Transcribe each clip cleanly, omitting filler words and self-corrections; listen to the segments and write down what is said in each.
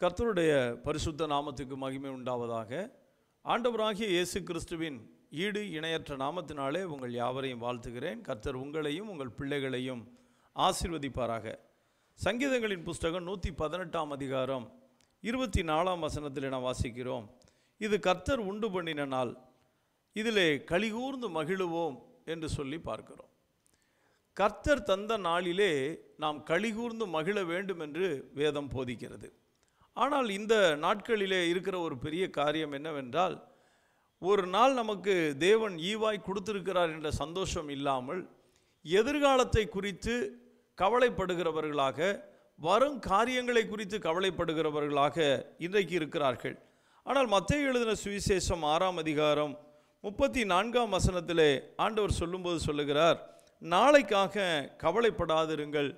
கர்த்தருடைய பரிசுத்த நாமத்துக்கு மகிமை உண்டாவதாக. ஆண்டவராகிய இயேசு கிறிஸ்துவின் ஈடு இணையற்ற நாமத்தினாலே உங்கள் யாவரையும் வாழ்த்துகிறேன். கர்த்தர் உங்களையும் உங்கள் பிள்ளைகளையும் ஆசீர்வதிப்பாராக. சங்கீதங்களின் புஸ்தகம் 118 அதிகாரம் 24 வசனத்தில் நாம் வாசிக்கிறோம். இது கர்த்தர் உண்டு பண்ணின நாள், இதிலே கலிகூர்ந்து மகிழுவோம் என்று சொல்லி பார்க்கிறோம். கர்த்தர் தந்த நாளிலே நாம் கலிகூர்ந்து மகிழ வேண்டும் என்று வேதம் போதிக்கிறது. ஆனால் இந்த நாட்களிலே இருக்கிற ஒரு பெரிய காரியம் என்னவென்றால், ஒரு நாள் நமக்கு தேவன் ஈவாய் கொடுத்திருக்கிறார் என்ற சந்தோஷம் இல்லாமல் எதிர்காலத்தை குறித்து கவலைப்படுகிறவர்களாக, வரும் காரியங்களை குறித்து கவலைப்படுகிறவர்களாக இன்றைக்கு இருக்கிறார்கள். ஆனால் மத்தேயு எழுதின சுவிசேஷம் 6 அதிகாரம் 34 வசனத்திலே ஆண்டவர் சொல்லும்போது சொல்லுகிறார், நாளைக்காக கவலைப்படாதிருங்கள்,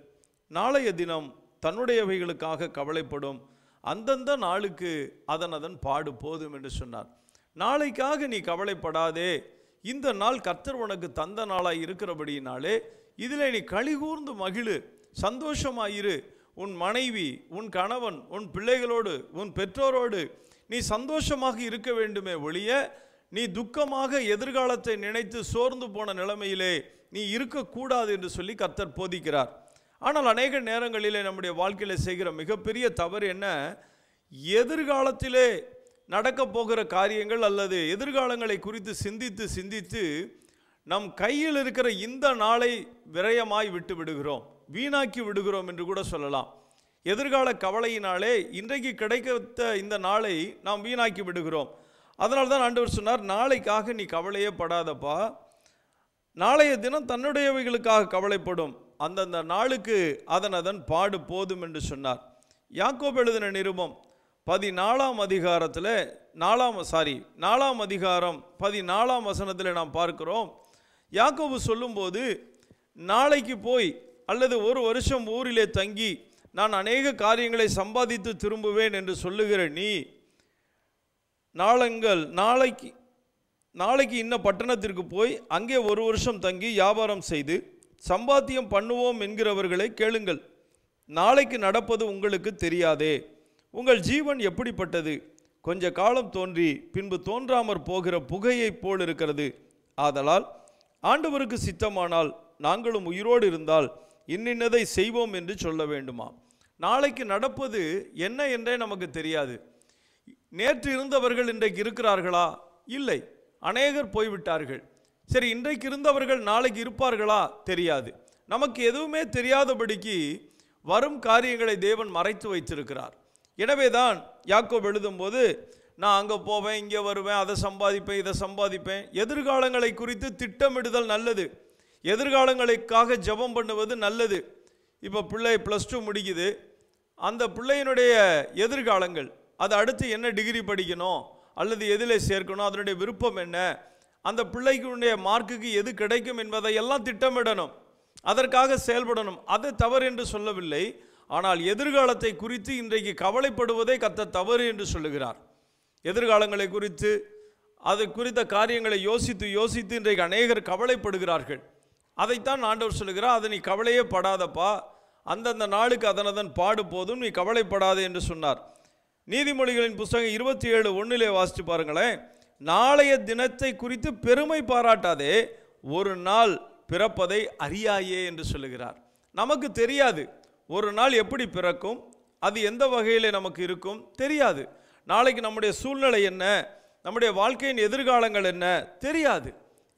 நாளைய தினம் தன்னுடையவைகளுக்காக கவலைப்படும், அந்தந்த நாளுக்கு அதன் பாடு போதும் என்று சொன்னார். நாளைக்காக நீ கவலைப்படாதே, இந்த நாள் கர்த்தர் உனக்கு தந்த நாளாய் இருக்கிறபடியினாலே இதில் நீ கலிகூர்ந்து மகிழு, சந்தோஷமாயிரு. உன் மனைவி, உன் கணவன், உன் பிள்ளைகளோடு, உன் பெற்றோரோடு நீ சந்தோஷமாக இருக்க வேண்டுமே ஒழிய, நீ துக்கமாக எதிர்காலத்தை நினைத்து சோர்ந்து போன நிலைமையிலே நீ இருக்கக்கூடாது என்று சொல்லி கர்த்தர் போதிக்கிறார். ஆனால் அநேக நேரங்களிலே நம்முடைய வாழ்க்கையில் செய்கிற மிகப்பெரிய தவறு என்ன, எதிர்காலத்திலே நடக்கப் போகிற காரியங்கள் அல்லது எதிர்காலங்களை குறித்து சிந்தித்து சிந்தித்து நம் கையில் இருக்கிற இந்த நாளை விரயமாய் விட்டு விடுகிறோம், வீணாக்கி விடுகிறோம் என்று கூட சொல்லலாம். எதிர்கால கவலையினாலே இன்றைக்கு கிடைத்த இந்த நாளை நாம் வீணாக்கி விடுகிறோம். அதனால தான் ஆண்டவர் சொன்னார், நாளைக்காக நீ கவலையே படாதப்பா, நாளைய தினம் தன்னுடையவைகளுக்காக கவலைப்படும், அந்தந்த நாளுக்கு அதன் பாடு போதும் என்று சொன்னார். யாக்கோபு எழுதின நிருபம் 14 அதிகாரத்தில் 4 அதிகாரம் 14 வசனத்தில் நாம் பார்க்கிறோம். யாக்கோபு சொல்லும்போது, நாளைக்கு போய் அல்லது ஒரு வருஷம் ஊரிலே தங்கி நான் அநேக காரியங்களை சம்பாதித்து திரும்புவேன் என்று சொல்லுகிற நீ, நாளைக்கு இன்ன பட்டணத்திற்கு போய் அங்கே ஒரு வருஷம் தங்கி வியாபாரம் செய்து சம்பாத்தியம் பண்ணுவோம் என்கிறவர்களை கேளுங்கள். நாளைக்கு நடப்பது உங்களுக்கு தெரியாதே, உங்கள் ஜீவன் எப்படிப்பட்டது, கொஞ்ச காலம் தோன்றி பின்பு தோன்றாமற் போகிற புகையைப் போல் இருக்கிறது. ஆதலால் ஆண்டவருக்கு சித்தமானால் நாங்களும் உயிரோடு இருந்தால் இன்னின்னதை செய்வோம் என்று சொல்ல வேண்டுமா? நாளைக்கு நடப்பது என்ன என்றே நமக்கு தெரியாது. நேற்று இருந்தவர்கள் இன்றைக்கு இருக்கிறார்களா? இல்லை, அநேகர் போய்விட்டார்கள். சரி, இன்றைக்கு இருந்தவர்கள் நாளைக்கு இருப்பார்களா? தெரியாது. நமக்கு எதுவுமே தெரியாதபடிக்கு வரும் காரியங்களை தேவன் மறைத்து வைத்திருக்கிறார். எனவே தான் யாக்கோபு எழுதும்போது, நான் அங்கே போவேன், இங்கே வருவேன், அதை சம்பாதிப்பேன், இதை சம்பாதிப்பேன். எதிர்காலங்களை குறித்து திட்டமிடுதல் நல்லது, எதிர்காலங்களுக்காக ஜெபம் பண்ணுவது நல்லது. இப்போ பிள்ளை +2 முடிக்குது, அந்த பிள்ளையினுடைய எதிர்காலங்கள், அது அடுத்து என்ன டிகிரி படிக்கணும் அல்லது எதில் சேர்க்கணும், அதனுடைய விருப்பம் என்ன, அந்த பிள்ளைக்குடைய மார்க்குக்கு எது கிடைக்கும் என்பதை எல்லாம் திட்டமிடணும், அதற்காக செயல்படணும். அது தவறு என்று சொல்லவில்லை. ஆனால் எதிர்காலத்தை குறித்து இன்றைக்கு கவலைப்படுவதை கர்த்தர் தவறு என்று சொல்லுகிறார். எதிர்காலங்களை குறித்து அது குறித்த காரியங்களை யோசித்து யோசித்து இன்றைக்கு அநேகர் கவலைப்படுகிறார்கள். அதைத்தான் ஆண்டவர் சொல்லுகிறார், அதை நீ கவலையே படாதப்பா, அந்தந்த நாளுக்கு அதன் பாடு போதும், நீ கவலைப்படாதே என்று சொன்னார். நீதிமொழிகளின் புஸ்தகம் 27:1 வாசித்து பாருங்களேன். நாளைய தினத்தை குறித்து பெருமை பாராட்டாதே, ஒரு நாள் பிறப்பதை அறியாயே என்று சொல்லுகிறார். நமக்கு தெரியாது ஒரு நாள் எப்படி பிறக்கும், அது எந்த வகையில் நமக்கு இருக்கும் தெரியாது. நாளைக்கு நம்முடைய சூழ்நிலை என்ன, நம்முடைய வாழ்க்கையின் எதிர்காலங்கள் என்ன தெரியாது.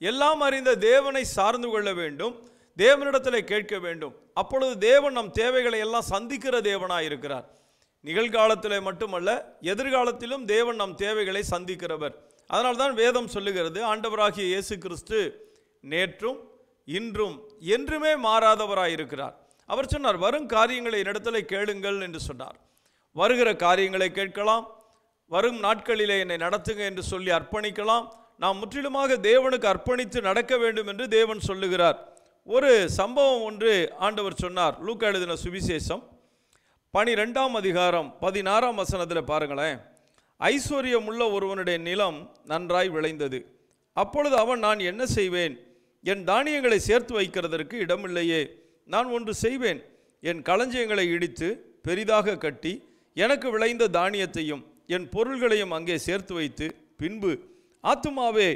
எல்லாம் அறிந்த தேவனை சார்ந்து கொள்ள வேண்டும், தேவனிடத்தில் கேட்க வேண்டும். அப்பொழுது தேவன் நம் தேவைகளை எல்லாம் சந்திக்கிற தேவனாக இருக்கிறார். நிகழ்காலத்தில் மட்டுமல்ல, எதிர்காலத்திலும் தேவன் நம் தேவைகளை சந்திக்கிறவர். அதனால்தான் வேதம் சொல்லுகிறது, ஆண்டவராகிய இயேசு கிறிஸ்து நேற்றும் இன்றும் என்றுமே மாறாதவராயிருக்கிறார். அவர் சொன்னார், வரும் காரியங்களை என்னிடத்தில் கேளுங்கள் என்று சொன்னார். வருகிற காரியங்களை கேட்கலாம், வரும் நாட்களிலே என்னை நடத்துங்க என்று சொல்லி அர்ப்பணிக்கலாம். நாம் முற்றிலுமாக தேவனுக்கு அர்ப்பணித்து நடக்க வேண்டும் என்று தேவன் சொல்லுகிறார். ஒரு சம்பவம் ஒன்று ஆண்டவர் சொன்னார். லூக்கா எழுதின சுவிசேஷம் 12 அதிகாரம் 16 வசனத்தில் பாருங்களேன். ஐஸ்வர்யம் உள்ள ஒருவனுடைய நிலம் நன்றாய் விளைந்தது. அப்பொழுது அவன், நான் என்ன செய்வேன், என் தானியங்களை சேர்த்து வைக்கிறதற்கு இடமில்லையே, நான் ஒன்று செய்வேன், என் களஞ்சியங்களை இடித்து பெரிதாக கட்டி எனக்கு விளைந்த தானியத்தையும் என் பொருள்களையும் அங்கே சேர்த்து வைத்து, பின்பு ஆத்துமாவே,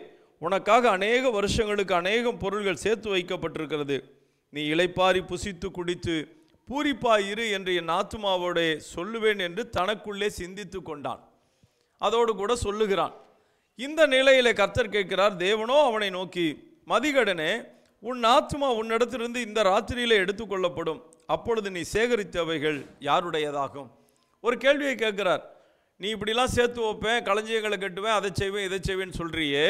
உனக்காக அநேக வருஷங்களுக்கு அநேகம் பொருள்கள் சேர்த்து வைக்கப்பட்டிருக்கிறது, நீ இளைப்பாரி புசித்து குடித்து பூரிப்பாயிரு என்று என் ஆத்துமாவோடே சொல்லுவேன் என்று தனக்குள்ளே சிந்தித்து கொண்டான். அதோடு கூட சொல்லுகிறான். இந்த நிலையிலே கர்த்தர் கேட்கிறார். தேவனோ அவனை நோக்கி, மதிகடனே, உன் ஆத்துமா உன்னிடத்திலிருந்து இந்த ராத்திரியிலே எடுத்துக்கொள்ளப்படும், அப்பொழுது நீ சேகரித்தவைகள் யாருடையதாகும்? ஒரு கேள்வியை கேட்கிறார். நீ இப்படிலாம் சேர்த்து வைப்பேன், களஞ்சியங்களை கட்டுவேன், அதை செய்வேன், இதை செய்வேன்னு சொல்றியே,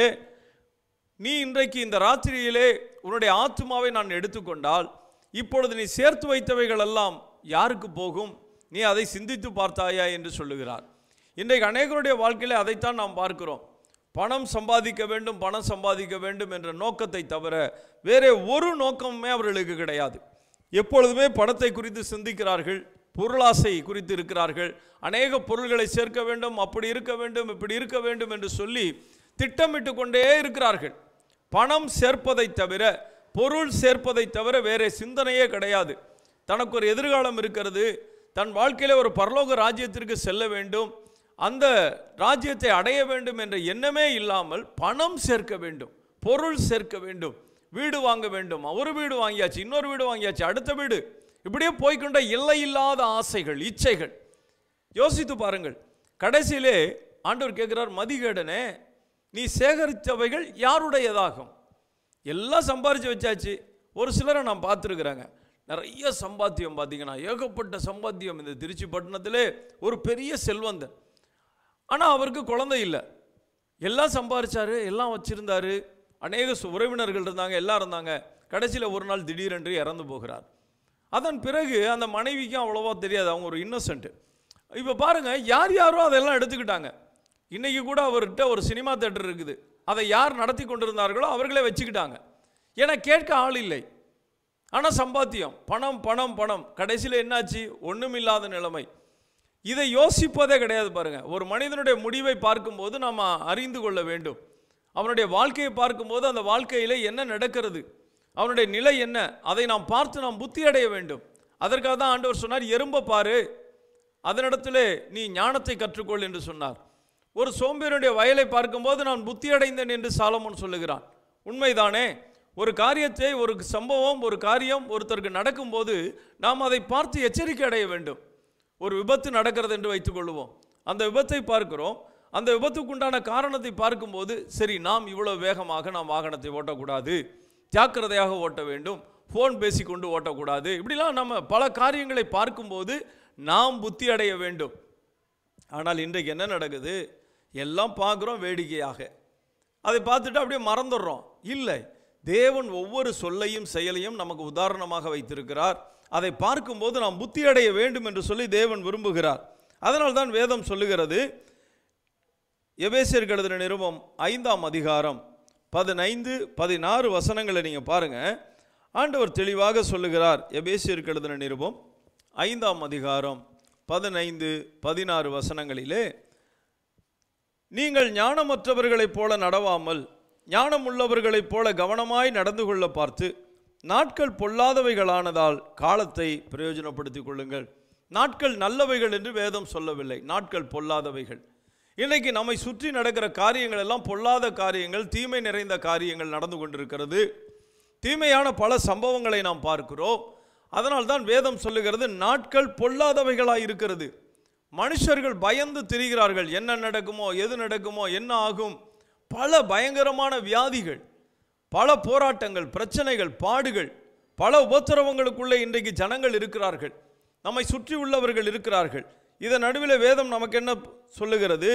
நீ இன்றைக்கு இந்த ராத்திரியிலே உன்னுடைய ஆத்துமாவை நான் எடுத்துக்கொண்டால் இப்பொழுது நீ சேர்த்து வைத்தவைகள் எல்லாம் யாருக்கு போகும்? நீ அதை சிந்தித்து பார்த்தாயா என்று சொல்லுகிறார். இன்றைக்கு அநேகருடைய வாழ்க்கையிலே அதைத்தான் நாம் பார்க்கிறோம். பணம் சம்பாதிக்க வேண்டும், பணம் சம்பாதிக்க வேண்டும் என்ற நோக்கத்தை தவிர வேறே ஒரு நோக்கமுமே அவர்களுக்கு கிடையாது. எப்பொழுதுமே பணத்தை குறித்து சிந்திக்கிறார்கள், பொருளாசை குறித்து இருக்கிறார்கள். அநேக பொருள்களை சேர்க்க வேண்டும், அப்படி இருக்க வேண்டும், இப்படி இருக்க வேண்டும் என்று சொல்லி திட்டமிட்டு கொண்டே இருக்கிறார்கள். பணம் சேர்ப்பதை தவிர, பொருள் சேர்ப்பதை தவிர வேறே சிந்தனையே கிடையாது. தனக்கு ஒரு எதிர்காலம் இருக்கிறது, தன் வாழ்க்கையில ஒரு பரலோக ராஜ்யத்திற்கு செல்ல வேண்டும், அந்த ராஜ்யத்தை அடைய வேண்டும் என்ற எண்ணமே இல்லாமல் பணம் சேர்க்க வேண்டும், பொருள் சேர்க்க வேண்டும், வீடு வாங்க வேண்டும். ஒரு வீடு வாங்கியாச்சு, இன்னொரு வீடு வாங்கியாச்சு, அடுத்த வீடு, இப்படியே போய்கொண்ட எல்லை இல்லாத ஆசைகள், இச்சைகள். யோசித்து பாருங்கள். கடைசியிலே ஆண்டவர் கேட்கிறார், மதிகேடனே, நீ சேகரித்தவைகள் யாருடையதாகும்? எல்லாம் சம்பாரித்து வச்சாச்சு. ஒரு சிலரை நான் பார்த்துருக்குறாங்க, நிறைய சம்பாத்தியம், பார்த்தீங்கன்னா ஏகப்பட்ட சம்பாத்தியம். இந்த திருச்சி பட்டணத்திலே ஒரு பெரிய செல்வந்தன், ஆனால் அவருக்கு குழந்தை இல்லை. எல்லாம் சம்பாரிச்சாரு, எல்லாம் வச்சிருந்தாரு, அநேக உறவினர்கள் இருந்தாங்க, எல்லாம் இருந்தாங்க. கடைசியில் ஒரு நாள் திடீரென்று இறந்து போகிறார். அதன் பிறகு அந்த மனைவிக்கும் அவ்வளோவா தெரியாது, அவங்க ஒரு இன்னசென்ட்டு. இப்போ பாருங்கள், யார் யாரோ அதெல்லாம் எடுத்துக்கிட்டாங்க. இன்றைக்கி கூட அவர்கிட்ட ஒரு சினிமா தேட்டர் இருக்குது, அதை யார் நடத்தி கொண்டிருந்தார்களோ அவர்களே வச்சுக்கிட்டாங்க. ஏன்னா கேட்க ஆள் இல்லை. ஆனால் சம்பாத்தியம், பணம் பணம் பணம். கடைசியில் என்னாச்சு? ஒன்றுமில்லாத நிலைமை. இதை யோசிப்பதே கிடையாது. பாருங்கள், ஒரு மனிதனுடைய முடிவை பார்க்கும்போது நாம் அறிந்து கொள்ள வேண்டும். அவனுடைய வாழ்க்கையை பார்க்கும்போது அந்த வாழ்க்கையில் என்ன நடக்கிறது, அவனுடைய நிலை என்ன, அதை நாம் பார்த்து நாம் புத்தி அடைய வேண்டும். அதற்காக தான் ஆண்டவர் சொன்னார், எறும்பை பாரு, அதனிடத்திலே நீ ஞானத்தை கற்றுக்கொள் என்று சொன்னார். ஒரு சோம்பேறியுடைய வயலை பார்க்கும்போது நான் புத்தி அடைந்தேன் என்று சாலமோன் சொல்லுகிறான். உண்மைதானே? ஒரு காரியத்தை, ஒரு சம்பவம், ஒரு காரியம் ஒருத்தருக்கு நடக்கும்போது நாம் அதை பார்த்து எச்சரிக்கை அடைய வேண்டும். ஒரு விபத்து நடக்கிறது என்று வைத்துக்கொள்வோம். அந்த விபத்தை பார்க்கிறோம், அந்த விபத்துக்குண்டான காரணத்தை பார்க்கும்போது, சரி, நாம் இவ்வளோ வேகமாக நாம் வாகனத்தை ஓட்டக்கூடாது, ஜாக்கிரதையாக ஓட்ட வேண்டும், ஃபோன் பேசி கொண்டு ஓட்டக்கூடாது, இப்படிலாம் நம்ம பல காரியங்களை பார்க்கும்போது நாம் புத்தி அடைய வேண்டும். ஆனால் இன்றைக்கு என்ன நடக்குது? எல்லாம் பார்க்குறோம் வேடிக்கையாக, அதை பார்த்துட்டு அப்படியே மறந்துடுறோம். இல்லை, தேவன் ஒவ்வொரு சொல்லையும் செயலையும் நமக்கு உதாரணமாக வைத்திருக்கிறார். அதை பார்க்கும்போது நாம் புத்தி அடைய வேண்டும் என்று சொல்லி தேவன் விரும்புகிறார். அதனால் தான் வேதம் சொல்லுகிறது, எபேசியருக்கு எழுதின நிருபம் 5ஆம் அதிகாரம் 15-16 வசனங்களை நீங்கள் பாருங்கள். ஆண்டவர் தெளிவாக சொல்லுகிறார். எபேசியருக்கு எழுதின நிருபம் 5ஆம் அதிகாரம் 15-16 வசனங்களிலே, நீங்கள் ஞானமற்றவர்களைப் போல நடவாமல் ஞானம் உள்ளவர்களைப் போல கவனமாய் நடந்து கொள்ள பார்த்து, நாட்கள் பொல்லாதவைகளானதால் காலத்தை பிரயோஜனப்படுத்திக் கொள்ளுங்கள். நாட்கள் நல்லவைகள் என்று வேதம் சொல்லவில்லை, நாட்கள் பொல்லாதவைகள். இன்றைக்கு நம்மை சுற்றி நடக்கிற காரியங்கள் எல்லாம் பொல்லாத காரியங்கள், தீமை நிறைந்த காரியங்கள் நடந்து கொண்டிருக்கிறது. தீமையான பல சம்பவங்களை நாம் பார்க்கிறோம். அதனால் தான் வேதம் சொல்லுகிறது, நாட்கள் பொல்லாதவைகளாக இருக்கிறது. மனுஷர்கள் பயந்து திரிகிறார்கள். என்ன நடக்குமோ, எது நடக்குமோ, என்ன ஆகும்? பல பயங்கரமான வியாதிகள், பல போராட்டங்கள், பிரச்சனைகள், பாடுகள், பல உபத்திரவங்களுக்குள்ளே இன்றைக்கு ஜனங்கள் இருக்கிறார்கள், நம்மை சுற்றி உள்ளவர்கள் இருக்கிறார்கள். இதன் நடுவில் வேதம் நமக்கு என்ன சொல்லுகிறது?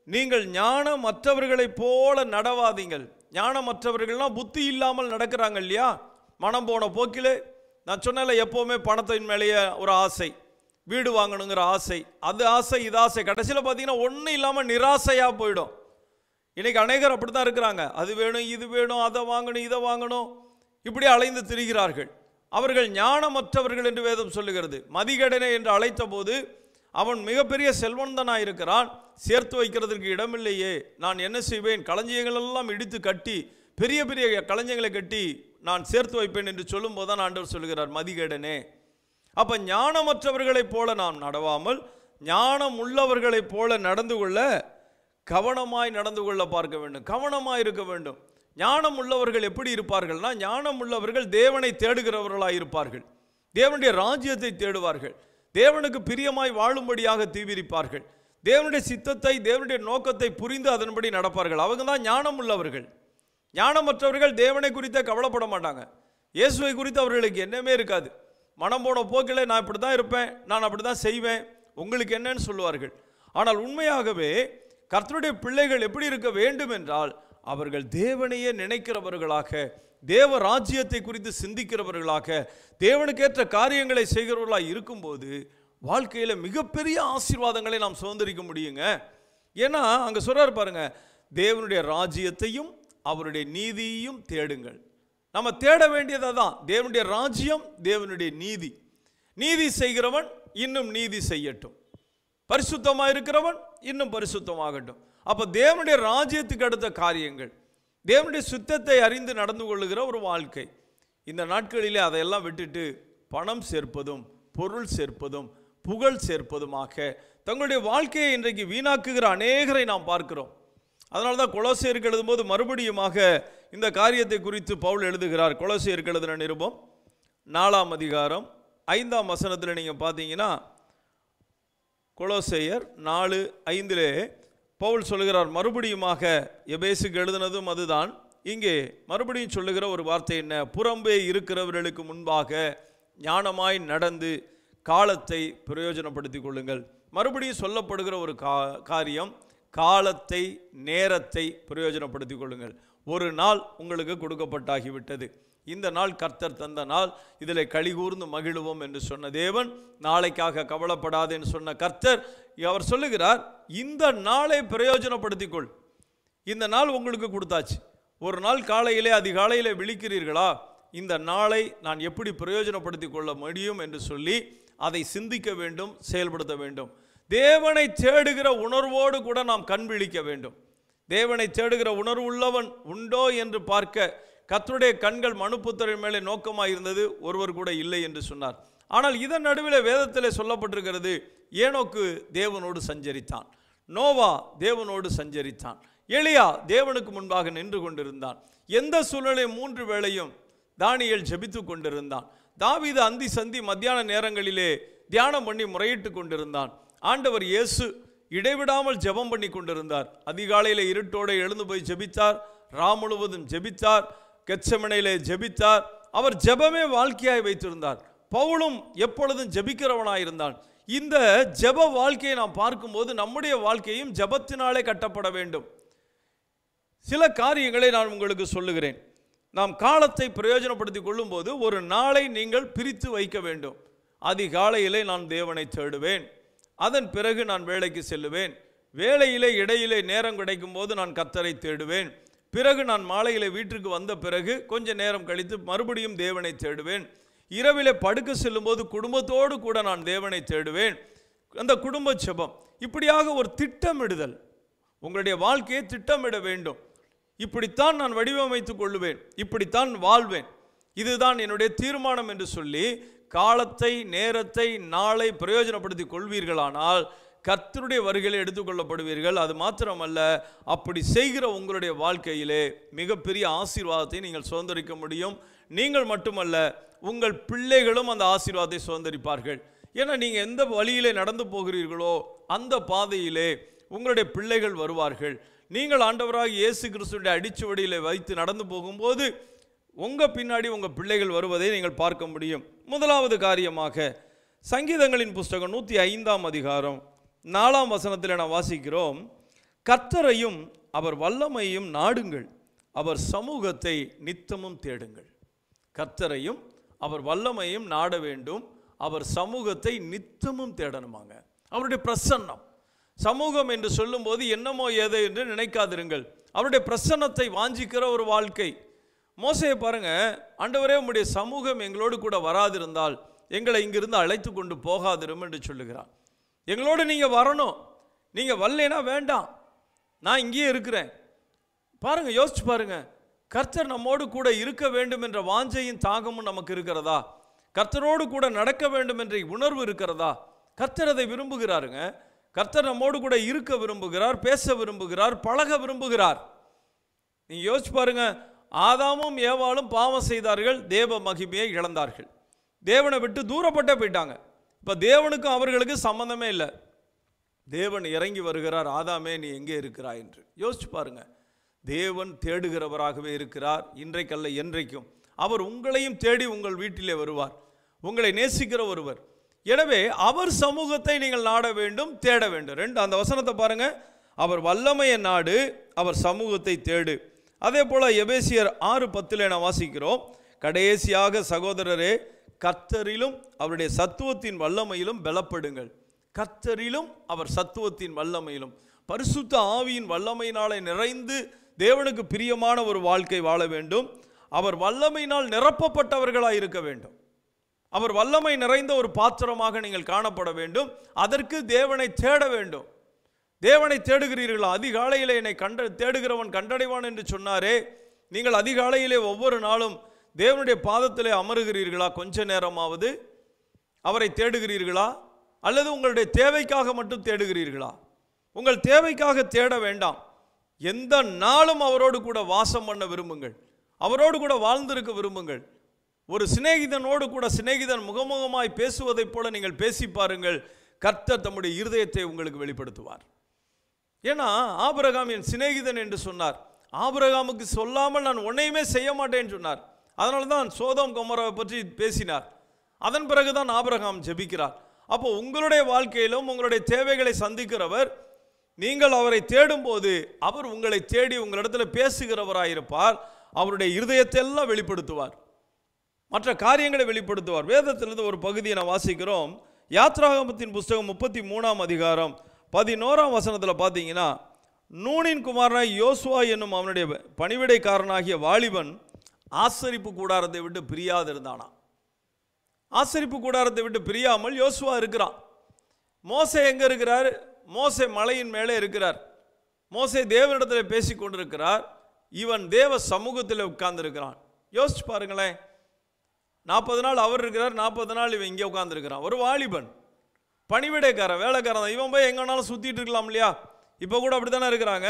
நீங்கள் ஞானமற்றவர்களைப் போல நடவாதீங்கள். ஞானமற்றவர்கள்லாம் புத்தி இல்லாமல் நடக்கிறாங்க இல்லையா? மனம் போன போக்கிலே. நான் சொன்னேன்ல, எப்போவுமே பணத்தின் மேலேயே ஒரு ஆசை, வீடு வாங்கணுங்கிற ஆசை, அது ஆசை, இது ஆசை. கடைசியில் பார்த்தீங்கன்னா ஒன்றும் இல்லாமல் நிராசையாக போயிடும். இன்றைக்கி அநேகர் அப்படி தான் இருக்கிறாங்க. அது வேணும், இது வேணும், அதை வாங்கணும், இதை வாங்கணும், இப்படி அலைந்து திரிகிறார்கள். அவர்கள் ஞானமற்றவர்கள் என்று வேதம் சொல்லுகிறது. மதிகடனே என்று அழைத்த போது அவன் மிகப்பெரிய செல்வந்தனாக இருக்கிறான், சேர்த்து வைக்கிறதுக்கு இடமில்லையே, நான் என்ன செய்வேன்? களஞ்சியங்கள் எல்லாம் இடித்து கட்டி, பெரிய பெரிய களஞ்சியங்களை கட்டி நான் சேர்த்து வைப்பேன் என்று சொல்லும் போது தான் ஆண்டவர் சொல்லுகிறார், மதிகேடனே. அப்போ ஞானமற்றவர்களைப் போல நாம் நடவாமல் ஞானம் உள்ளவர்களைப் போல நடந்து கொள்ள கவனமாய் நடந்து கொள்ள பார்க்க வேண்டும், கவனமாய் இருக்க வேண்டும். ஞானம் உள்ளவர்கள் எப்படி இருப்பார்கள்னா, ஞானம் உள்ளவர்கள் தேவனை தேடுகிறவர்களாய் இருப்பார்கள், தேவனுடைய ராஜ்யத்தை தேடுவார்கள், தேவனுக்கு பிரியமாய் வாழும்படியாக தீவிரிப்பார்கள், தேவனுடைய சித்தத்தை தேவனுடைய நோக்கத்தை புரிந்து அதன்படி நடப்பார்கள். அவங்க தான் ஞானம் உள்ளவர்கள். ஞானமற்றவர்கள் தேவனை குறித்த கவலைப்பட மாட்டாங்க, இயேசுவை குறித்து அவர்களுக்கு என்னமே இருக்காது. மனம் போன போக்கில் நான் இப்படி தான் இருப்பேன், நான் அப்படி தான் செய்வேன், உங்களுக்கு என்னன்னு சொல்லுவார்கள். ஆனால் உண்மையாகவே கர்த்தருடைய பிள்ளைகள் எப்படி இருக்க வேண்டும் என்றால், அவர்கள் தேவனையே நினைக்கிறவர்களாக, தேவ ராஜ்யத்தை குறித்து சிந்திக்கிறவர்களாக, தேவனுக்கேற்ற காரியங்களை செய்கிறவர்களாக இருக்கும்போது வாழ்க்கையில் மிகப்பெரிய ஆசீர்வாதங்களை நாம் சுதந்திரிக்க முடியுங்க. ஏன்னா அங்கே சொல்றாரு பாருங்க, தேவனுடைய ராஜ்யத்தையும் அவருடைய நீதியையும் தேடுங்கள். நம்ம தேட வேண்டியதை தான், தேவனுடைய ராஜ்யம், தேவனுடைய நீதி. நீதி செய்கிறவன் இன்னும் நீதி செய்யட்டும், பரிசுத்தமாக இருக்கிறவன் இன்னும் பரிசுத்தமாகட்டும். அப்போ தேவனுடைய ராஜ்யத்துக்கு அடுத்த காரியங்கள், தேவனுடைய சுத்தத்தை அறிந்து நடந்து கொள்ளுகிற ஒரு வாழ்க்கை. இந்த நாட்களிலே அதையெல்லாம் விட்டுட்டு பணம் சேர்ப்பதும் பொருள் சேர்ப்பதும் புகழ் சேர்ப்பதுமாக தங்களுடைய வாழ்க்கையை இன்றைக்கு வீணாக்குகிற அநேகரை நாம் பார்க்கிறோம். அதனால தான் கொலோசியருக்கு எழுதும்போது மறுபடியுமாக இந்த காரியத்தை குறித்து பவுல் எழுதுகிறார். கொலோசியருக்கு எழுதின நிருபம் 4ஆம் அதிகாரம் 5ஆம் வசனத்தில் நீங்கள் பார்த்தீங்கன்னா, கொலோசையர் 4:5 பவுல் சொல்லுகிறார், மறுபடியுமாக எபேசுக்கு எழுதினதும் அதுதான், இங்கே மறுபடியும் சொல்லுகிற ஒரு வார்த்தை என்ன, புறம்பே இருக்கிறவர்களுக்கு முன்பாக ஞானமாய் நடந்து காலத்தை பிரயோஜனப்படுத்திக் கொள்ளுங்கள். மறுபடியும் சொல்லப்படுகிற ஒரு காரியம், காலத்தை நேரத்தை பிரயோஜனப்படுத்திக் கொள்ளுங்கள். ஒரு நாள் உங்களுக்கு கொடுக்கப்பட்டாகிவிட்டது, இந்த நாள் கர்த்தர் தந்த நாள், இதில் களிகூர்ந்து மகிழுவோம் என்று சொன்ன தேவன், நாளைக்காக கவலைப்படாது என்று சொன்ன கர்த்தர், அவர் சொல்லுகிறார், இந்த நாளை பிரயோஜனப்படுத்திக்கொள். இந்த நாள் உங்களுக்கு கொடுத்தாச்சு. ஒரு நாள் காலையிலே அதிகாலையிலே விழிக்கிறீர்களா, இந்த நாளை நான் எப்படி பிரயோஜனப்படுத்திக் கொள்ள முடியும் என்று சொல்லி அதை சிந்திக்க வேண்டும், செயல்படுத்த வேண்டும். தேவனை தேடுகிற உணர்வோடு கூட நாம் கண் விழிக்க வேண்டும். தேவனை தேடுகிற உணர்வு உள்ளவன் உண்டோ என்று பார்க்க கர்த்தருடைய கண்கள் மனுப்புத்திரன் மேலே நோக்கமாக இருந்தது, ஒருவர் கூட இல்லை என்று சொன்னார். ஆனால் இதன் நடுவில் வேதத்தில் சொல்லப்பட்டிருக்கிறது, ஏனோக்கு தேவனோடு சஞ்சரித்தான், நோவா தேவனோடு சஞ்சரித்தான், எலியா தேவனுக்கு முன்பாக நின்று கொண்டிருந்தான். எந்த சூழ்நிலை 3 வேளையும் தானியேல் ஜெபித்து கொண்டிருந்தான். தாவீது அந்தி சந்தி மத்தியான நேரங்களிலே தியானம் பண்ணி முறையிட்டு கொண்டிருந்தான். ஆண்டவர் இயேசு இடைவிடாமல் ஜெபம் பண்ணி கொண்டிருந்தார். அதிகாலையில் இருட்டோடு எழுந்து போய் ஜெபித்தார், ராம் முழுவதும் ஜெபித்தார், கெத்செமனையிலே ஜெபித்தார். அவர் ஜெபமே வாழ்க்கையாய் வைத்திருந்தார். பவுலும் எப்பொழுதும் ஜெபிக்கிறவனாயிருந்தான். இந்த ஜெப வாழ்க்கையை நாம் பார்க்கும்போது நம்முடைய வாழ்க்கையும் ஜெபத்தினாலே கட்டப்பட வேண்டும். சில காரியங்களை நான் உங்களுக்கு சொல்லுகிறேன். நாம் காலத்தை பிரயோஜனப்படுத்திக் கொள்ளும் போது ஒரு நாளை நீங்கள் பிரித்து வைக்க வேண்டும். அதிகாலையிலே நான் தேவனை தேடுவேன், அதன் பிறகு நான் வேலைக்கு செல்லுவேன், வேலையிலே இடையிலே நேரம் கிடைக்கும் போது நான் கர்த்தரை தேடுவேன், பிறகு நான் மாலையிலே வீட்டிற்கு வந்த பிறகு கொஞ்ச நேரம் கழித்து மறுபடியும் தேவனை தேடுவேன், இரவிலே படுக்க செல்லும் போது குடும்பத்தோடு கூட நான் தேவனை தேடுவேன். அந்த குடும்ப ஜெபம், இப்படியாக ஒரு திட்டமிடுதல். உங்களுடைய வாழ்க்கையை திட்டமிட வேண்டும். இப்படித்தான் நான் வடிவமைத்துக் கொள்ளுவேன், இப்படித்தான் வாழ்வேன், இதுதான் என்னுடைய தீர்மானம் என்று சொல்லி காலத்தை நேரத்தை நாளை பிரயோஜனப்படுத்தி கொள்வீர்களானால் கர்த்தருடைய வருகையில் எடுத்துக்கொள்ளப்படுவீர்கள். அது மாத்திரமல்ல, அப்படி செய்கிற உங்களுடைய வாழ்க்கையிலே மிகப்பெரிய ஆசீர்வாதத்தை நீங்கள் சுதந்திரிக்க முடியும். நீங்கள் மட்டுமல்ல, உங்கள் பிள்ளைகளும் அந்த ஆசீர்வாதத்தை சுதந்திரிப்பார்கள். ஏன்னா நீங்கள் எந்த வழியிலே நடந்து போகிறீர்களோ அந்த பாதையிலே உங்களுடைய பிள்ளைகள் வருவார்கள். நீங்கள் ஆண்டவராக இயேசு கிறிஸ்துவின் அடிச்சுவடியில் வைத்து நடந்து போகும்போது உங்கள் பின்னாடி உங்கள் பிள்ளைகள் வருவதை நீங்கள் பார்க்க முடியும். முதலாவது காரியமாக சங்கீதங்களின் புஸ்தகம் 105ஆம் அதிகாரம் 4ஆம் வசனத்தில் நாம் வாசிக்கிறோம், கர்த்தரையும் அவர் வல்லமையும் நாடுங்கள், அவர் சமூகத்தை நித்தமும் தேடுங்கள். கர்த்தரையும் அவர் வல்லமையும் நாட வேண்டும், அவர் சமூகத்தை நித்தமும் தேடணுமாங்க. அவருடைய பிரசன்னம், சமூகம் என்று சொல்லும்போது என்னமோ ஏதோ என்று நினைக்காதிருங்கள். அவருடைய பிரசன்னத்தை வாஞ்சிக்கிற ஒரு வாழ்க்கை. மோசேயை பாருங்க, ஆண்டவரே உம்முடைய சமூகம் எங்களோடு கூட வராதிருந்தால் எங்களை இங்கிருந்து அழைத்து கொண்டு போகாதிரும் என்று சொல்லுகிறார். எங்களோடு நீங்கள் வரணும், நீங்கள் வரலைன்னா வேண்டாம், நான் இங்கேயே இருக்கிறேன். பாருங்க, யோசிச்சு பாருங்க, கர்த்தர் நம்மோடு கூட இருக்க வேண்டும் என்ற வாஞ்சையும் தாகமும் நமக்கு இருக்கிறதா? கர்த்தரோடு கூட நடக்க வேண்டும் என்ற உணர்வு இருக்கிறதா? கர்த்தர் அதை விரும்புகிறாருங்க. கர்த்தர் நம்மோடு கூட இருக்க விரும்புகிறார், பேச விரும்புகிறார், பழக விரும்புகிறார். நீங்க யோசிச்சு பாருங்க, ஆதாமும் ஏவாளும் பாவம் செய்தார்கள், தேவ மகிமையை இழந்தார்கள், தேவனை விட்டு தூரப்பட்டே போயிட்டாங்க. இப்போ தேவனுக்கும் அவர்களுக்கு சம்பந்தமே இல்லை. தேவன் இறங்கி வருகிறார், ஆதாமே நீ எங்கே இருக்கிறாய் என்று. யோசிச்சு பாருங்க, தேவன் தேடுகிறவராகவே இருக்கிறார், இன்றைக்கல்ல என்றைக்கும். அவர் உங்களையும் தேடி உங்கள் வீட்டிலே வருவார், உங்களை நேசிக்கிற ஒருவர். எனவே அவர் சமூகத்தை நீங்கள் நாட வேண்டும், தேட வேண்டும். அந்த வசனத்தை பாருங்க, அவர் வல்லமையை நாடு, அவர் சமூகத்தை தேடு. அதே போல எபேசியர் 6:10 நான் வாசிக்கிறோம், கடைசியாக சகோதரரே கர்த்தரிலும் அவருடைய சத்துவத்தின் வல்லமையிலும் பலப்படுங்கள். கர்த்தரிலும் அவர் சத்துவத்தின் வல்லமையிலும், பரிசுத்த ஆவியின் வல்லமையினாலே நிறைந்து தேவனுக்கு பிரியமான ஒரு வாழ்க்கை வாழ வேண்டும். அவர் வல்லமையினால் நிரப்பப்பட்டவர்களாக இருக்க வேண்டும். அவர் வல்லமை நிறைந்த ஒரு பாத்திரமாக நீங்கள் காணப்பட வேண்டும். அதற்கு தேவனை தேட வேண்டும். தேவனை தேடுகிறீர்களா? அதிகாலையிலே என்னை தேடுகிறவன் கண்டடைவான் என்று சொன்னாரே. நீங்கள் அதிகாலையிலே ஒவ்வொரு நாளும் தேவனுடைய பாதத்திலே அமருகிறீர்களா? கொஞ்ச நேரமாவது அவரை தேடுகிறீர்களா? அல்லது உங்களுடைய தேவைக்காக மட்டும் தேடுகிறீர்களா? உங்கள் தேவைக்காக தேட வேண்டாம். எந்த நாளும் அவரோடு கூட வாசம் பண்ண விரும்புங்கள், அவரோடு கூட வாழ்ந்திருக்க விரும்புங்கள். ஒரு சிநேகிதனோடு கூட சிநேகிதன் முகமுகமாய் பேசுவதைப் போல நீங்கள் பேசி பாருங்கள். கர்த்தர் தம்முடைய இருதயத்தை உங்களுக்கு வெளிப்படுத்துவார். ஏன்னா ஆபிரகாம் என் சிநேகிதன் என்று சொன்னார். ஆபிரகாமுக்கு சொல்லாமல் நான் ஒன்றையுமே செய்ய மாட்டேன்னு சொன்னார். அதனால தான் சோதோம் கொமோராவை பற்றி பேசினார். அதன் பிறகுதான் ஆபிரகாம் ஜெபிக்கிறார். அப்போ உங்களுடைய வாழ்க்கையிலும் உங்களுடைய தேவைகளை சந்திக்கிறவர், நீங்கள் அவரை தேடும்போது அவர் உங்களை தேடி உங்களிடத்தில் பேசுகிறவராயிருப்பார். அவருடைய இருதயத்தை எல்லாம் வெளிப்படுத்துவார், மற்ற காரியங்களை வெளிப்படுத்துவார். வேதத்திலிருந்து ஒரு பகுதியை நான் வாசிக்கிறோம். யாத்ராகமத்தின் புஸ்தகம் 33ஆம் அதிகாரம் 11ஆம் வசனத்தில் பார்த்தீங்கன்னா, நூனின் குமாரனாய் யோசுவா என்னும் அவனுடைய பணிவிடைக்காரனாகிய வாலிபன் ஆசரிப்பு கூடாரத்தை விட்டு பிரியாதிருந்தானா. ஆசரிப்பு கூடாரத்தை விட்டு பிரியாமல் யோசுவா இருக்கிறான். மோசே எங்கே இருக்கிறார்? மோசே மலையின் மேலே இருக்கிறார். மோசே தேவனிடத்தில் பேசி கொண்டிருக்கிறார். இவன் தேவ சமூகத்தில் உட்கார்ந்துருக்கிறான். யோசிச்சு பாருங்களேன், 40 நாள் அவர் இருக்கிறார், 40 நாள் இவன் இங்கே உட்கார்ந்துருக்கிறான். ஒரு வாலிபன், பணிவிடைக்காரன், வேலைக்காரன் தான். இவன் போய் எங்கன்னாலும் சுற்றிட்டு இருக்கலாம் இல்லையா? இப்போ கூட அப்படி தானே இருக்கிறாங்க.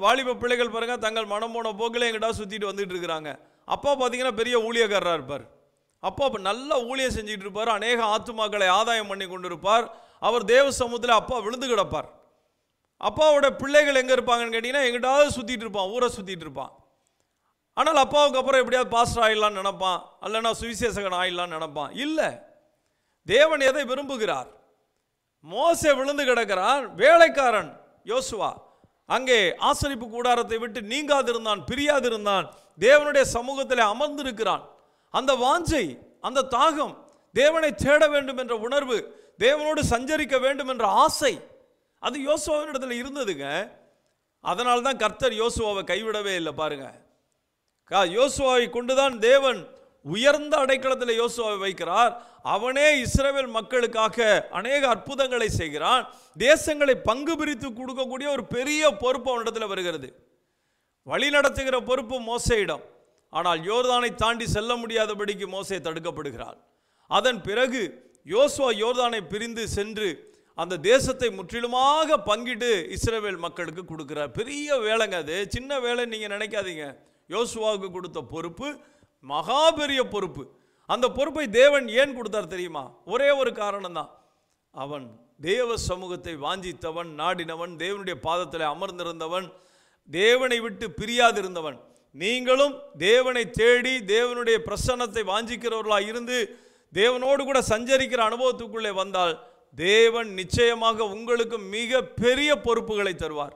வாலிப பிள்ளைகள் பாருங்க, தங்கள் மனம் போன போக்கில் எங்கிட்ட சுற்றிட்டு வந்துட்டு இருக்கிறாங்க. அப்பா பார்த்தீங்கன்னா பெரிய ஊழியக்காரராக இருப்பார். அப்பா நல்ல ஊழியம் செஞ்சுட்டு இருப்பார், அநேக ஆத்துமாக்களை ஆதாயம் பண்ணி கொண்டு இருப்பார். அவர் தேவ சமூகத்தில் அப்பா விழுந்து கிடப்பார். அப்பாவோட பிள்ளைகள் எங்கே இருப்பாங்கன்னு கேட்டிங்கன்னா, எங்கிட்டாவது சுற்றிட்டு இருப்பான், ஊரை சுற்றிட்டு இருப்பான். ஆனால் அப்பாவுக்கு அப்புறம் எப்படியாவது பாஸ்டர் ஆயிடலான்னு நினைப்பான், அல்லனா சுவிசேஷகன் ஆயிடலான்னு நினைப்பான். இல்லை, தேவன் எதை விரும்புகிறார்? மோசே விழுந்து கிடக்கிறான், வேலைக்காரன் யோசுவா அங்கே ஆசரிப்பு கூடாரத்தை விட்டு நீங்காதிருந்தான், பிரியாதிருந்தான், தேவனுடைய சமூகத்தில் அமர்ந்திருக்கிறான். அந்த வாஞ்சை, அந்த தாகம், தேவனை தேட வேண்டும் என்ற உணர்வு, தேவனோடு சஞ்சரிக்க வேண்டும் என்ற ஆசை, அது யோசுவாவின் இடத்துல இருந்ததுங்க. அதனால தான் கர்த்தர் யோசுவாவை கைவிடவே இல்லை. பாருங்க, யோசுவாவை கொண்டுதான் தேவன் உயர்ந்த அடைக்கலத்தில் யோசுவாவை வைக்கிறார். அவனே இஸ்ரவேல் மக்களுக்காக அநேக அற்புதங்களை செய்கிறான். தேசங்களை பங்கு பிரித்து கொடுக்கக்கூடிய ஒரு பெரிய பொறுப்பு அவனிடத்தில் வருகிறது. வழி நடத்துகிற பொறுப்பு மோசேயிடம். ஆனால் யோர்தானை தாண்டி செல்ல முடியாதபடிக்கு மோசே தடுக்கப்படுகிறார். அதன் பிறகு யோசுவா யோர்தானை பிரிந்து சென்று அந்த தேசத்தை முற்றிலுமாக பங்கிட்டு இஸ்ரவேல் மக்களுக்கு கொடுக்கிறார். பெரிய வேலைங்க அது, சின்ன வேலை நீங்கள் நினைக்காதீங்க. யோசுவாவுக்கு கொடுத்த பொறுப்பு மகா பெரிய பொறுப்பு. அந்த பொறுப்பை தேவன் ஏன் கொடுத்தார் தெரியுமா? ஒரே ஒரு காரணம் தான். அவன் தேவ சமூகத்தை வாஞ்சித்தவன், நாடினவன், தேவனுடைய பாதத்தில் அமர்ந்திருந்தவன், தேவனை விட்டு பிரியாதிருந்தவன். நீங்களும் தேவனை தேடி தேவனுடைய பிரசன்னத்தை வாஞ்சிக்கிறவர்களாக இருந்து தேவனோடு கூட சஞ்சரிக்கிற அனுபவத்துக்குள்ளே வந்தால் தேவன் நிச்சயமாக உங்களுக்கு மிக பெரிய பொறுப்புகளை தருவார்.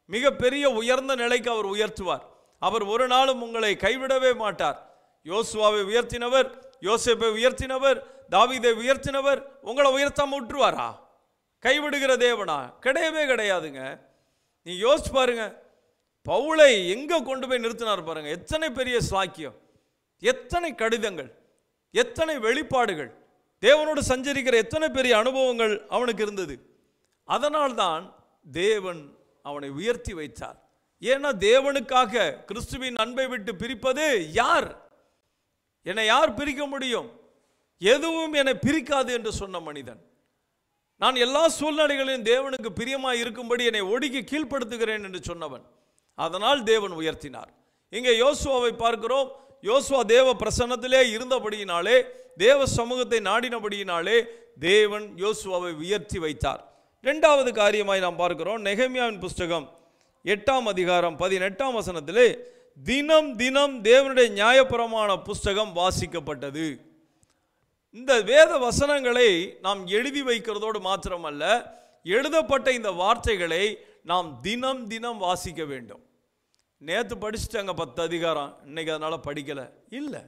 மிக பெரிய உயர்ந்த நிலைக்கு அவர் உயர்த்துவார். அவர் ஒரு நாளும் உங்களை கைவிடவே மாட்டார். யோசுவாவை உயர்த்தினவர், யோசேப்பை உயர்த்தினவர், தாவீதை உயர்த்தினவர், உங்களை உயர்த்தாம விட்டுருவாரா? கைவிடுகிற தேவனா? கிடையவே கிடையாதுங்க. நீ யோசிச்சு பாருங்க, பவுலை எங்க கொண்டு போய் நிறுத்தினார் பாருங்க. எத்தனை பெரிய சாக்கியம், எத்தனை கடிதங்கள், எத்தனை வெளிப்பாடுகள், தேவனோடு சஞ்சரிக்கிற எத்தனை பெரிய அனுபவங்கள் அவனுக்கு இருந்தது. அதனால்தான் தேவன் அவனை உயர்த்தி வைத்தார். ஏன்னா தேவனுக்காக கிறிஸ்துவின் அன்பை விட்டு பிரிப்பது யார்? என்னை யார் பிரிக்க முடியும்? எதுவும் என்னை பிரிக்காது என்று சொன்ன மனிதன். நான் எல்லா சூழ்நிலைகளிலும் தேவனுக்கு பிரியமாய் இருக்கும்படி என்னை ஒடுக்கி கீழ்ப்படுத்துகிறேன் என்று சொன்னவன். அதனால் தேவன் உயர்த்தினார். இங்கே யோசுவாவை பார்க்கிறோம். யோசுவா தேவ பிரசன்னத்திலே இருந்தபடியினாலே, தேவ சமூகத்தை நாடினபடியினாலே தேவன் யோசுவாவை உயர்த்தி வைத்தார். இரண்டாவது காரியமாய் நாம் பார்க்கிறோம், நெகேமியாவின் புஸ்தகம் 8ஆம் அதிகாரம் 18ஆம் வசனத்திலே தினம் தினம் தேவனுடைய நியாயப்பிரமாண புஸ்தகம் வாசிக்கப்பட்டது. இந்த வேத வசனங்களை நாம் எழுதி வைக்கிறதோடு மாத்திரமல்ல, எழுதப்பட்ட இந்த வார்த்தைகளை நாம் தினம் தினம் வாசிக்க வேண்டும். நேற்று படிச்சுட்டாங்க 10 அதிகாரம், இன்னைக்கு அதனால் படிக்கலை இல்லை.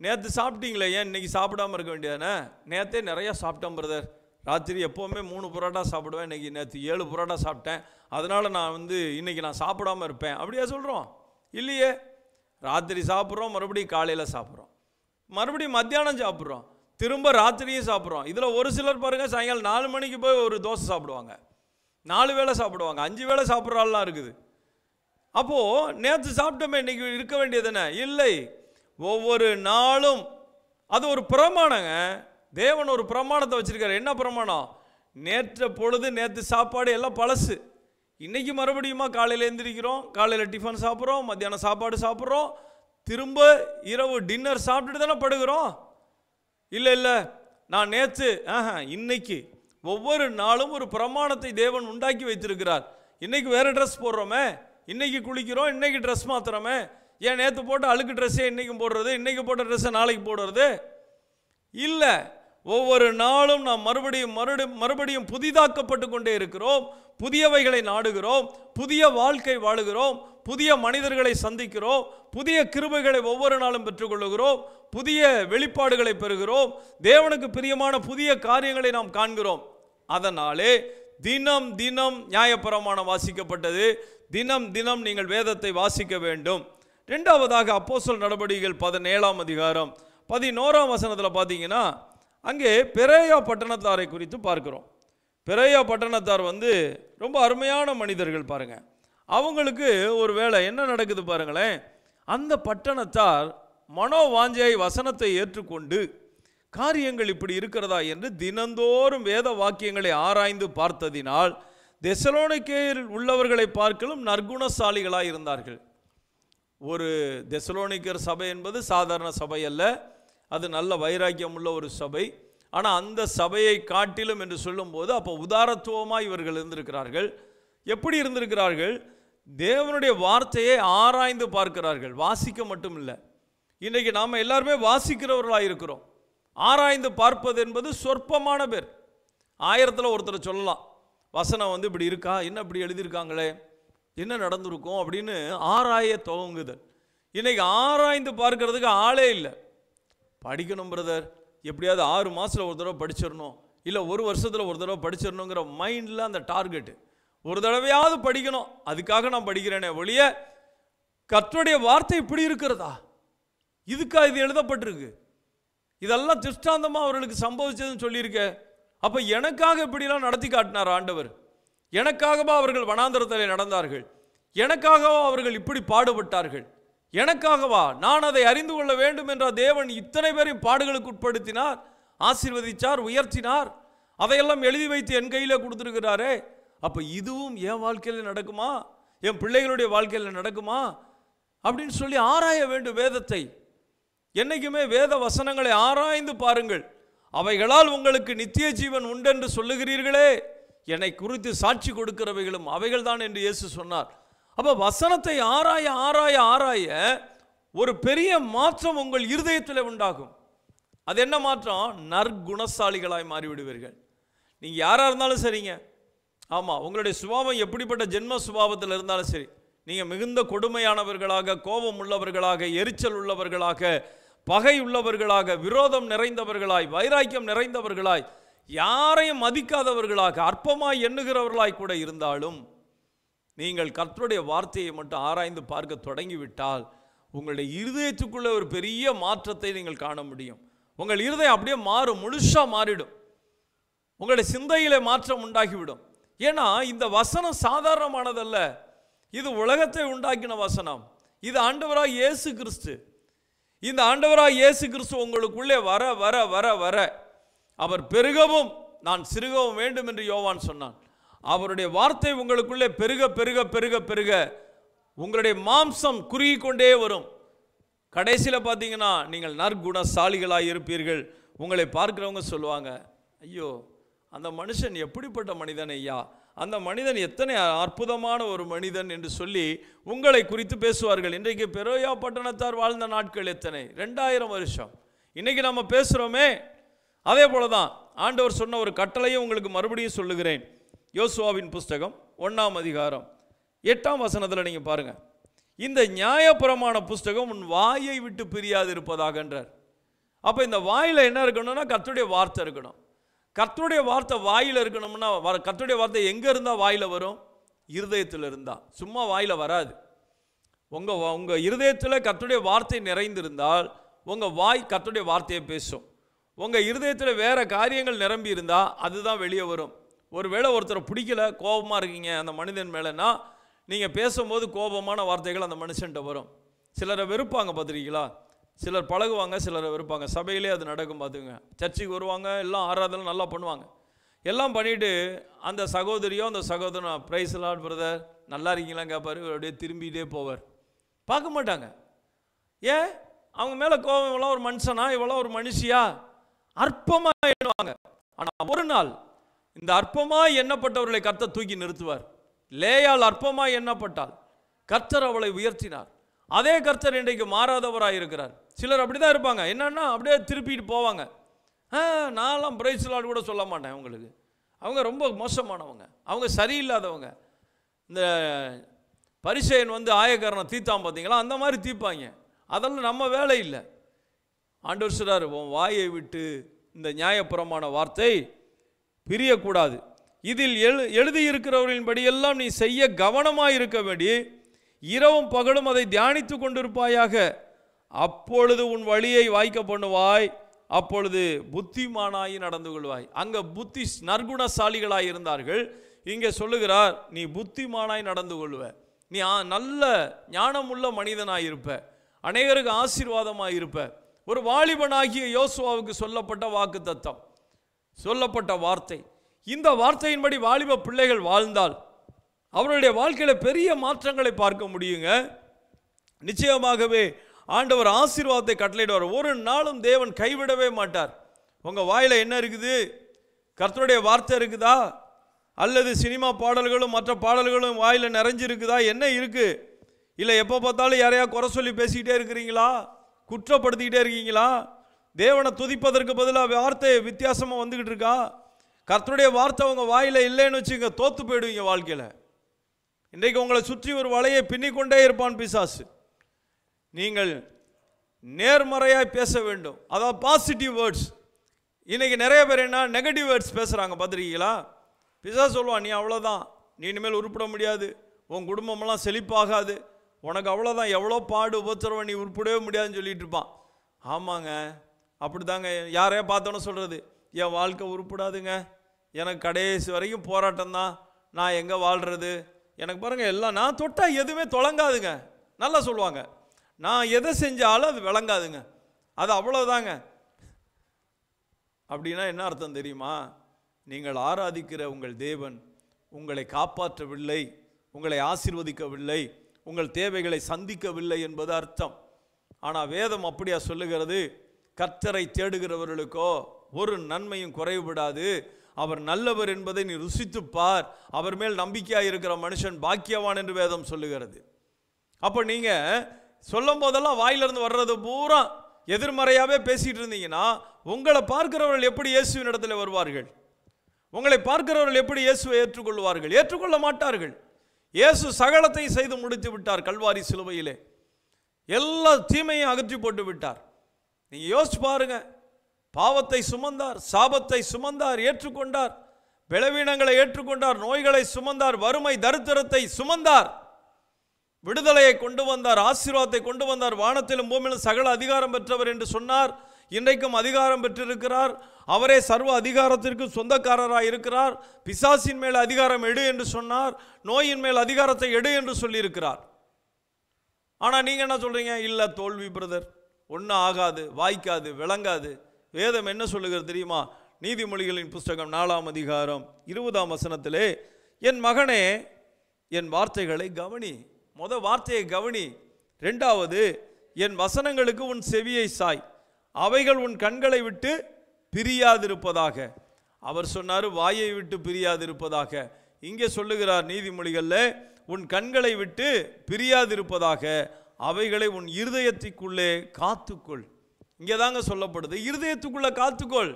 நேற்று சாப்பிட்டீங்களே, ஏன் இன்னைக்கு சாப்பிடாமல் இருக்க வேண்டியதானே? நேற்றே நிறையா சாப்பிட்டேன் பிரதர், ராத்திரி எப்போவுமே 3 புரோட்டா சாப்பிடுவேன், இன்னைக்கு நேற்று 7 புரோட்டா சாப்பிட்டேன், அதனால் நான் இன்னைக்கு நான் சாப்பிடாமல் இருப்பேன் அப்படியா சொல்கிறோம்? இல்லையே. ராத்திரி சாப்பிட்றோம், மறுபடியும் காலையில் சாப்பிட்றோம், மறுபடியும் மத்தியானம் சாப்பிட்றோம், திரும்ப ராத்திரியும் சாப்பிட்றோம். இதில் ஒரு சிலர் பாருங்கள், சாயங்காலம் 4 மணிக்கு போய் ஒரு தோசை சாப்பிடுவாங்க, 4 வேளை சாப்பிடுவாங்க, 5 வேளை சாப்பிட்ற ஆள்லாம் இருக்குது. அப்போது நேற்று சாப்பிட்டோமே இன்னைக்கு இருக்க வேண்டியதுன்னு இல்லை. ஒவ்வொரு நாளும் அது ஒரு பிரமாணங்க. தேவன் ஒரு பிரமாணத்தை வச்சிருக்காரு. என்ன பிரமாணம்? நேற்று பொழுது நேற்று சாப்பாடு எல்லாம் பழசு. இன்னைக்கு மறுபடியுமா காலையில் எழுந்திரிக்கிறோம், காலையில் டிஃபன் சாப்பிட்றோம், மத்தியானம் சாப்பாடு சாப்பிட்றோம், திரும்ப இரவு டின்னர் சாப்பிட்டுட்டு தானே படுகிறோம். இல்லை இல்லை, நான் நேற்று இன்னைக்கு ஒவ்வொரு நாளும் ஒரு பிரமாணத்தை தேவன் உண்டாக்கி வைத்திருக்கிறார். இன்னைக்கு வேற ட்ரெஸ் போடுறோமே, இன்னைக்கு குளிக்கிறோம், இன்னைக்கு ட்ரெஸ் மாத்துறோமே, ஏன் நேற்று போட்ட அழுக்கு ட்ரெஸ்ஸே இன்றைக்கும் போடுறது, இன்றைக்கி போட்ட ட்ரெஸ்ஸை நாளைக்கு போடுறது இல்லை. ஒவ்வொரு நாளும் நாம் மறுபடியும் புதிதாக்கப்பட்டு கொண்டே இருக்கிறோம், புதியவைகளை நாடுகிறோம், புதிய வாழ்க்கை வாழுகிறோம், புதிய மனிதர்களை சந்திக்கிறோம், புதிய கிருபைகளை ஒவ்வொரு நாளும் பெற்றுக்கொள்ளுகிறோம், புதிய வெளிப்பாடுகளை பெறுகிறோம், தேவனுக்கு பிரியமான புதிய காரியங்களை நாம் காண்கிறோம். அதனாலே தினம் தினம் நியாயப்பிரமாணம் வாசிக்கப்பட்டது. தினம் தினம் நீங்கள் வேதத்தை வாசிக்க வேண்டும். இரண்டாவதாக அப்போஸ்தலர் நடபடிகள் 17ஆம் அதிகாரம் 11ஆம் வசனத்தில் பார்த்தீங்கன்னா, அங்கே பெரேயா பட்டணத்தாரை குறித்து பார்க்கிறோம். பெரேயா பட்டணத்தார் ரொம்ப அருமையான மனிதர்கள் பாருங்க. அவங்களுக்கு ஒரு வேளை என்ன நடக்குது பாருங்களேன். அந்த பட்டணத்தார் மனோவாஞ்சை வசனத்தை ஏற்றுக்கொண்டு காரியங்கள் இப்படி இருக்கிறதா என்று தினந்தோறும் வேத வாக்கியங்களை ஆராய்ந்து பார்த்ததினால் தெசலோனிக்கேயில் உள்ளவர்களை பார்க்கலும் நற்குணசாலிகளாய் இருந்தார்கள். ஒரு தெசலோனிக்கர் சபை என்பது சாதாரண சபை அல்ல, அது நல்ல வைராக்கியம் உள்ள ஒரு சபை. ஆனால் அந்த சபையை காட்டிலும் என்று சொல்லும்போது அப்போ உதாரத்துவமாக இவர்கள் இருந்திருக்கிறார்கள். எப்படி இருந்திருக்கிறார்கள்? தேவனுடைய வார்த்தையை ஆராய்ந்து பார்க்கிறார்கள். வாசிக்க மட்டும் இல்லை, இன்றைக்கி நாம் எல்லாருமே வாசிக்கிறவர்களாக இருக்கிறோம். ஆராய்ந்து பார்ப்பது என்பது சொற்பமான பேர். 1000ல் ஒருத்தர் சொல்லலாம், வசனம் இப்படி இருக்கா, என்ன இப்படி எழுதியிருக்காங்களே, என்ன நடந்திருக்கும் அப்படின்னு ஆராய துவங்குதல். இன்னைக்கு ஆராய்ந்து பார்க்கறதுக்கு ஆளே இல்லை. படிக்கணும் பிரதர், எப்படியாவது 6 மாதத்தில் ஒரு தடவை படிச்சிடணும், இல்லை 1 வருஷத்தில் ஒரு தடவை படிச்சிடணுங்கிற மைண்டில் அந்த டார்கெட்டு. ஒரு தடவையாவது படிக்கணும், அதுக்காக நான் படிக்கிறேனே ஒழிய கர்த்தருடைய வார்த்தை இப்படி இருக்கிறதா, இதுக்கா இது எழுதப்பட்டிருக்கு, இதெல்லாம் திருஷ்டாந்தமாக அவர்களுக்கு சம்பவிச்சதுன்னு சொல்லியிருக்க. அப்போ எனக்காக இப்படிலாம் நடத்தி காட்டினார் ஆண்டவர். எனக்காகவா அவர்கள் வனாந்தரத்தில் நடந்தார்கள்? எனக்காகவா அவர்கள் இப்படி பாடுபட்டார்கள்? எனக்காகவா? நான் அதை அறிந்து கொள்ள வேண்டும் என்ற தேவன் இத்தனை பேரையும் பாடுகளுக்கு உட்படுத்தினார், ஆசீர்வதித்தார், உயர்த்தினார். அதையெல்லாம் எழுதி வைத்து என் கையில் கொடுத்துருக்கிறாரே. அப்போ இதுவும் என் வாழ்க்கையில் நடக்குமா, என் பிள்ளைகளுடைய வாழ்க்கையில் நடக்குமா அப்படின்னு சொல்லி ஆராய வேண்டும் வேதத்தை. என்னைக்குமே வேத வசனங்களை ஆராய்ந்து பாருங்கள். அவைகளால் உங்களுக்கு நித்திய ஜீவன் உண்டென்று சொல்லுகிறீர்களே, என்னை குறித்து சாட்சி கொடுக்கிறவைகளும் அவைகள் தான் என்று இயேசு சொன்னார். அப்போ வசனத்தை ஆராய ஆராய ஆராய ஒரு பெரிய மாற்றம் உங்கள் இருதயத்தில் உண்டாகும். அது என்ன மாற்றம்? நற்குணசாலிகளாய் மாறிவிடுவீர்கள். நீங்கள் யாராக இருந்தாலும் சரிங்க, ஆமாம், உங்களுடைய சுபாவம் எப்படிப்பட்ட ஜென்ம சுபாவத்தில் இருந்தாலும் சரி, நீங்கள் மிகுந்த கொடுமையானவர்களாக, கோபம் உள்ளவர்களாக, எரிச்சல் உள்ளவர்களாக, பகை உள்ளவர்களாக, விரோதம் நிறைந்தவர்களாய், வைராக்கியம் நிறைந்தவர்களாய், யாரையும் மதிக்காதவர்களாக, அற்பமாய் எண்ணுகிறவர்களாய் கூட இருந்தாலும் நீங்கள் கர்த்தருடைய வார்த்தையை மட்டும் ஆராய்ந்து பார்க்க தொடங்கிவிட்டால் உங்களுடைய இருதயத்துக்குள்ளே ஒரு பெரிய மாற்றத்தை நீங்கள் காண முடியும். உங்கள் இருதயம் அப்படியே மாறும், முழுசாக மாறிடும். உங்களுடைய சிந்தையிலே மாற்றம் உண்டாகிவிடும். ஏன்னா இந்த வசனம் சாதாரணமானதல்ல, இது உலகத்தை உண்டாக்கின வசனம். இது ஆண்டவராய் இயேசு கிறிஸ்து. இந்த ஆண்டவராய் இயேசு கிறிஸ்து உங்களுக்குள்ளே வர வர வர வர அவர் பெருகவும் நான் சிறுகவும் வேண்டும் என்று யோவான் சொன்னான். அவருடைய வார்த்தை உங்களுக்குள்ளே பெருக பெருக பெருக பெருக உங்களுடைய மாம்சம் குறுகி கொண்டே வரும். கடைசியில் பார்த்தீங்கன்னா நீங்கள் நற்குணசாலிகளாக இருப்பீர்கள். உங்களை பார்க்கிறவங்க சொல்லுவாங்க, ஐயோ அந்த மனுஷன் எப்படிப்பட்ட மனிதன் ஐயா, அந்த மனிதன் எத்தனை அற்புதமான ஒரு மனிதன் என்று சொல்லி உங்களை குறித்து பேசுவார்கள். இன்றைக்கு பெரோயா பட்டணத்தார் வாழ்ந்த நாட்கள் எத்தனை, 2000 வருஷம். இன்றைக்கி நம்ம பேசுகிறோமே, அதே போல தான் ஆண்டவர் சொன்ன ஒரு கட்டளையும் உங்களுக்கு மறுபடியும் சொல்லுகிறேன். யோசுவாவின் புஸ்தகம் 1ஆம் அதிகாரம் 8ஆம் வசனத்தில் நீங்கள் பாருங்கள். இந்த நியாயப்பிரமாண புஸ்தகம் உன் வாயை விட்டு பிரியாது இருப்பதாக என்றார். அப்போ இந்த வாயில் என்ன இருக்கணும்னா கர்த்தருடைய வார்த்தை இருக்கணும். கர்த்தருடைய வார்த்தை வாயில் இருக்கணும்னா கர்த்தருடைய வார்த்தை எங்கே இருந்தால் வாயில் வரும்? இருதயத்தில் இருந்தால். சும்மா வாயில் வராது. உங்கள் இருதயத்தில் கர்த்தருடைய வார்த்தை நிறைந்திருந்தால் உங்கள் வாய் கர்த்தருடைய வார்த்தையை பேசும். உங்கள் இருதயத்தில் வேறு காரியங்கள் நிரம்பி இருந்தால் அதுதான் வெளியே வரும். ஒருவேளை ஒருத்தரை பிடிக்கல, கோபமாக இருக்கீங்க அந்த மனிதன் மேலேனா, நீங்கள் பேசும்போது கோபமான வார்த்தைகள் அந்த மனுஷன்கிட்ட வரும். சிலரை வெறுப்பாங்க பார்த்துருக்கீங்களா? சிலர் பழகுவாங்க, சிலரை வெறுப்பாங்க. சபையிலே அது நடக்கும் பார்த்துங்க. சர்ச்சுக்கு வருவாங்க, எல்லாம் ஆராதனை நல்லா பண்ணுவாங்க. எல்லாம் பண்ணிவிட்டு அந்த சகோதரியோ அந்த சகோதரனோ பிரைஸ் லார்ட் பிரதர் நல்லா இருக்கீங்களா கேட்பாரு, அப்படியே திரும்பிகிட்டே போவார். பார்க்க மாட்டாங்க. ஏன்? அவங்க மேலே கோபம், இவ்வளோ ஒரு மனுஷனா, இவ்வளோ ஒரு மனுஷியா, அற்பமாக எண்ணுவாங்க. ஆனால் ஒரு நாள் இந்த அற்பமாக எண்ணப்பட்டவர்களை கர்த்தர் தூக்கி நிறுத்துவார். லேயால் அற்பமாக எண்ணப்பட்டால் கர்த்தர் அவளை உயர்த்தினார். அதே கர்த்தர் இன்றைக்கு மாறாதவராக இருக்கிறார். சிலர் அப்படி தான் இருப்பாங்க. என்னன்னா அப்படியே திருப்பிட்டு போவாங்க. நான்லாம் பிரைஸ் லார்ட் கூட சொல்ல மாட்டேன் அவங்களுக்கு. அவங்க ரொம்ப மோசமானவங்க, அவங்க சரியில்லாதவங்க. இந்த பரிசேயன் வந்து ஆயக்காரனை தீர்த்தான் பார்த்தீங்களா, அந்த மாதிரி தீர்ப்பாங்க. அதெல்லாம் நம்ம வேலை இல்லை. ஆண்டவர் சொல்றார், உன் வாயை விட்டு இந்த நியாயப்பிரமாண வார்த்தை பிரியக்கூடாது. இதில் எழுதியிருக்கிறவர்களின்படி எல்லாம் நீ செய்ய கவனமாக இருக்க வேண்டி இரவும் பகலும் அதை தியானித்து கொண்டிருப்பாயாக. அப்பொழுது உன் வழியை வாய்க்க பண்ணுவாய், அப்பொழுது புத்திமானாய் நடந்து கொள்வாய். அங்கே புத்தி நற்குணசாலிகளாய் இருந்தார்கள். இங்கே சொல்லுகிறார், நீ புத்திமானாய் நடந்து கொள்வ, நீ நல்ல ஞானமுள்ள மனிதனாய் இருப்ப, அநேகருக்கு ஆசீர்வாதமாக இருப்ப. ஒரு வாலிபனாகிய யோசுவாவுக்கு சொல்லப்பட்ட வாக்கு தத்தம், சொல்லப்பட்ட வார்த்தை. இந்த வார்த்தையின்படி வாலிப பிள்ளைகள் வாழ்ந்தால் அவருடைய வாழ்க்கையில் பெரிய மாற்றங்களை பார்க்க முடியுங்க. நிச்சயமாகவே ஆண்டவர் ஆசீர்வாதத்தை கட்டளையிடுவார். ஒரு நாளும் தேவன் கைவிடவே மாட்டார். உங்கள் வாயில் என்ன இருக்குது? கர்த்தருடைய வார்த்தை இருக்குதா? அல்லது சினிமா பாடல்களும் மற்ற பாடல்களும் வாயில் நிறைஞ்சிருக்குதா? என்ன இருக்குது? இல்லை எப்போ பார்த்தாலும் யாரையா குறை சொல்லி பேசிக்கிட்டே இருக்கிறீங்களா? குற்றப்படுத்திக்கிட்டே இருக்கீங்களா? தேவனை துதிப்பதற்கு பதிலாக வார்த்தை வித்தியாசமாக வந்துக்கிட்டு இருக்கா? கர்த்தருடைய வார்த்தை உங்கள் வாயில் இல்லைன்னு வச்சுங்க, தோற்று போயிடுவீங்க வாழ்க்கையில். இன்றைக்கு உங்களை சுற்றி ஒரு வலையை பின்னிக்கொண்டே இருப்பான் பிசாசு. நீங்கள் நேர்மறையாக பேச வேண்டும், அதாவது பாசிட்டிவ் வேர்ட்ஸ். இன்றைக்கி நிறைய பேர் என்ன நெகட்டிவ் வேர்ட்ஸ் பேசுகிறாங்க பார்த்துருக்கீங்களா? பிசாசு சொல்லுவான், நீ அவ்வளோதான், நீ இனிமேல் உருப்பிட முடியாது, உன் குடும்பமெல்லாம் செழிப்பாகாது, உனக்கு அவ்வளோதான், எவ்வளோ பாடு உபத்திரவம், நீ உருப்பிடவே முடியாதுன்னு சொல்லிட்டு இருப்பான். ஆமாங்க, அப்படி தாங்க. யாரையா பார்த்தோன்னு சொல்கிறது, என் வாழ்க்கை உருப்பிடாதுங்க, எனக்கு கடைசி வரைக்கும் போராட்டம் தான், நான் எங்கே வாழ்கிறது, எனக்கு பாருங்கள் எல்லாம் நான் தொட்டால் எதுவுமே தொலங்காதுங்க. நல்லா சொல்லுவாங்க, நான் எதை செஞ்சாலும் அது விளங்காதுங்க, அது அவ்வளோதாங்க. அப்படின்னா என்ன அர்த்தம் தெரியுமா? நீங்கள் ஆராதிக்கிற உங்கள் தேவன் உங்களை காப்பாற்றவில்லை, உங்களை ஆசீர்வதிக்கவில்லை, உங்கள் தேவைகளை சந்திக்கவில்லை என்பது அர்த்தம். ஆனால் வேதம் அப்படியா சொல்லுகிறது? கர்த்தரை தேடுகிறவர்களுக்கோ ஒரு நன்மையும் குறைவுபடாது, அவர் நல்லவர் என்பதை நீ ருசித்துப்பார், அவர் மேல் நம்பிக்கையாக இருக்கிற மனுஷன் பாக்கியவான் என்று வேதம் சொல்லுகிறது. அப்போ நீங்கள் சொல்லும் போதெல்லாம் வாயிலிருந்து வர்றது பூரா எதிர்மறையாகவே பேசிகிட்டு இருந்தீங்கன்னா உங்களை பார்க்கிறவர்கள் எப்படி இயேசுவின் இடத்துல வருவார்கள்? உங்களை பார்க்கிறவர்கள் எப்படி இயேசுவை ஏற்றுக்கொள்வார்கள்? ஏற்றுக்கொள்ள மாட்டார்கள். இயேசு சகலத்தையும் செய்து முடித்து விட்டார். கல்வாரி சிலுவையிலே எல்லா தீமையும் அகற்றி போட்டு விட்டார். நீங்கள் யோசிச்சு பாருங்க. பாவத்தை சுமந்தார், சாபத்தை சுமந்தார், ஏற்றுக்கொண்டார், பலவீனங்களை ஏற்றுக்கொண்டார், நோய்களை சுமந்தார், வறுமை தரித்திரத்தை சுமந்தார், விடுதலையை கொண்டு வந்தார், ஆசீர்வாதத்தை கொண்டு வந்தார். வானத்திலும் பூமியிலும் சகல அதிகாரம் பெற்றவர் என்று சொன்னார். இன்றைக்கும் அதிகாரம் பெற்றிருக்கிறார். அவரே சர்வ அதிகாரத்திற்கு சொந்தக்காரராக இருக்கிறார். பிசாசின் மேல் அதிகாரம் எடு என்று சொன்னார், நோயின் மேல் அதிகாரத்தை எடு என்று சொல்லியிருக்கிறார். ஆனால் நீங்கள் என்ன சொல்கிறீங்க? இல்லை தோல்வி பிரதர், ஒன்றும் ஆகாது, வாய்க்காது, விளங்காது. வேதம் என்ன சொல்லுகிறது தெரியுமா? நீதிமொழிகளின் புஸ்தகம் 4ஆம் அதிகாரம் 20ஆம் வசனத்திலே, என் மகனே என் வார்த்தைகளை கவனி. வார்த்தையை கவனி. இரண்டாவது, என் வசனங்களுக்கு உன் செவியை சாய், அவைகள் உன் கண்களை விட்டு பிரியாதிருப்பதாக. அவர் சொன்னார் வாயை விட்டு பிரியாதிருப்பதாக. இங்கே சொல்லுகிறார் நீதிமொழிகளில், உன் கண்களை விட்டு பிரியாதிருப்பதாக, அவைகளை உன் இருதயத்துக்குள்ளே காத்துக்கொள். இங்கே தாங்க சொல்லப்படுது, இருதயத்துக்குள்ளே காத்துக்கொள்.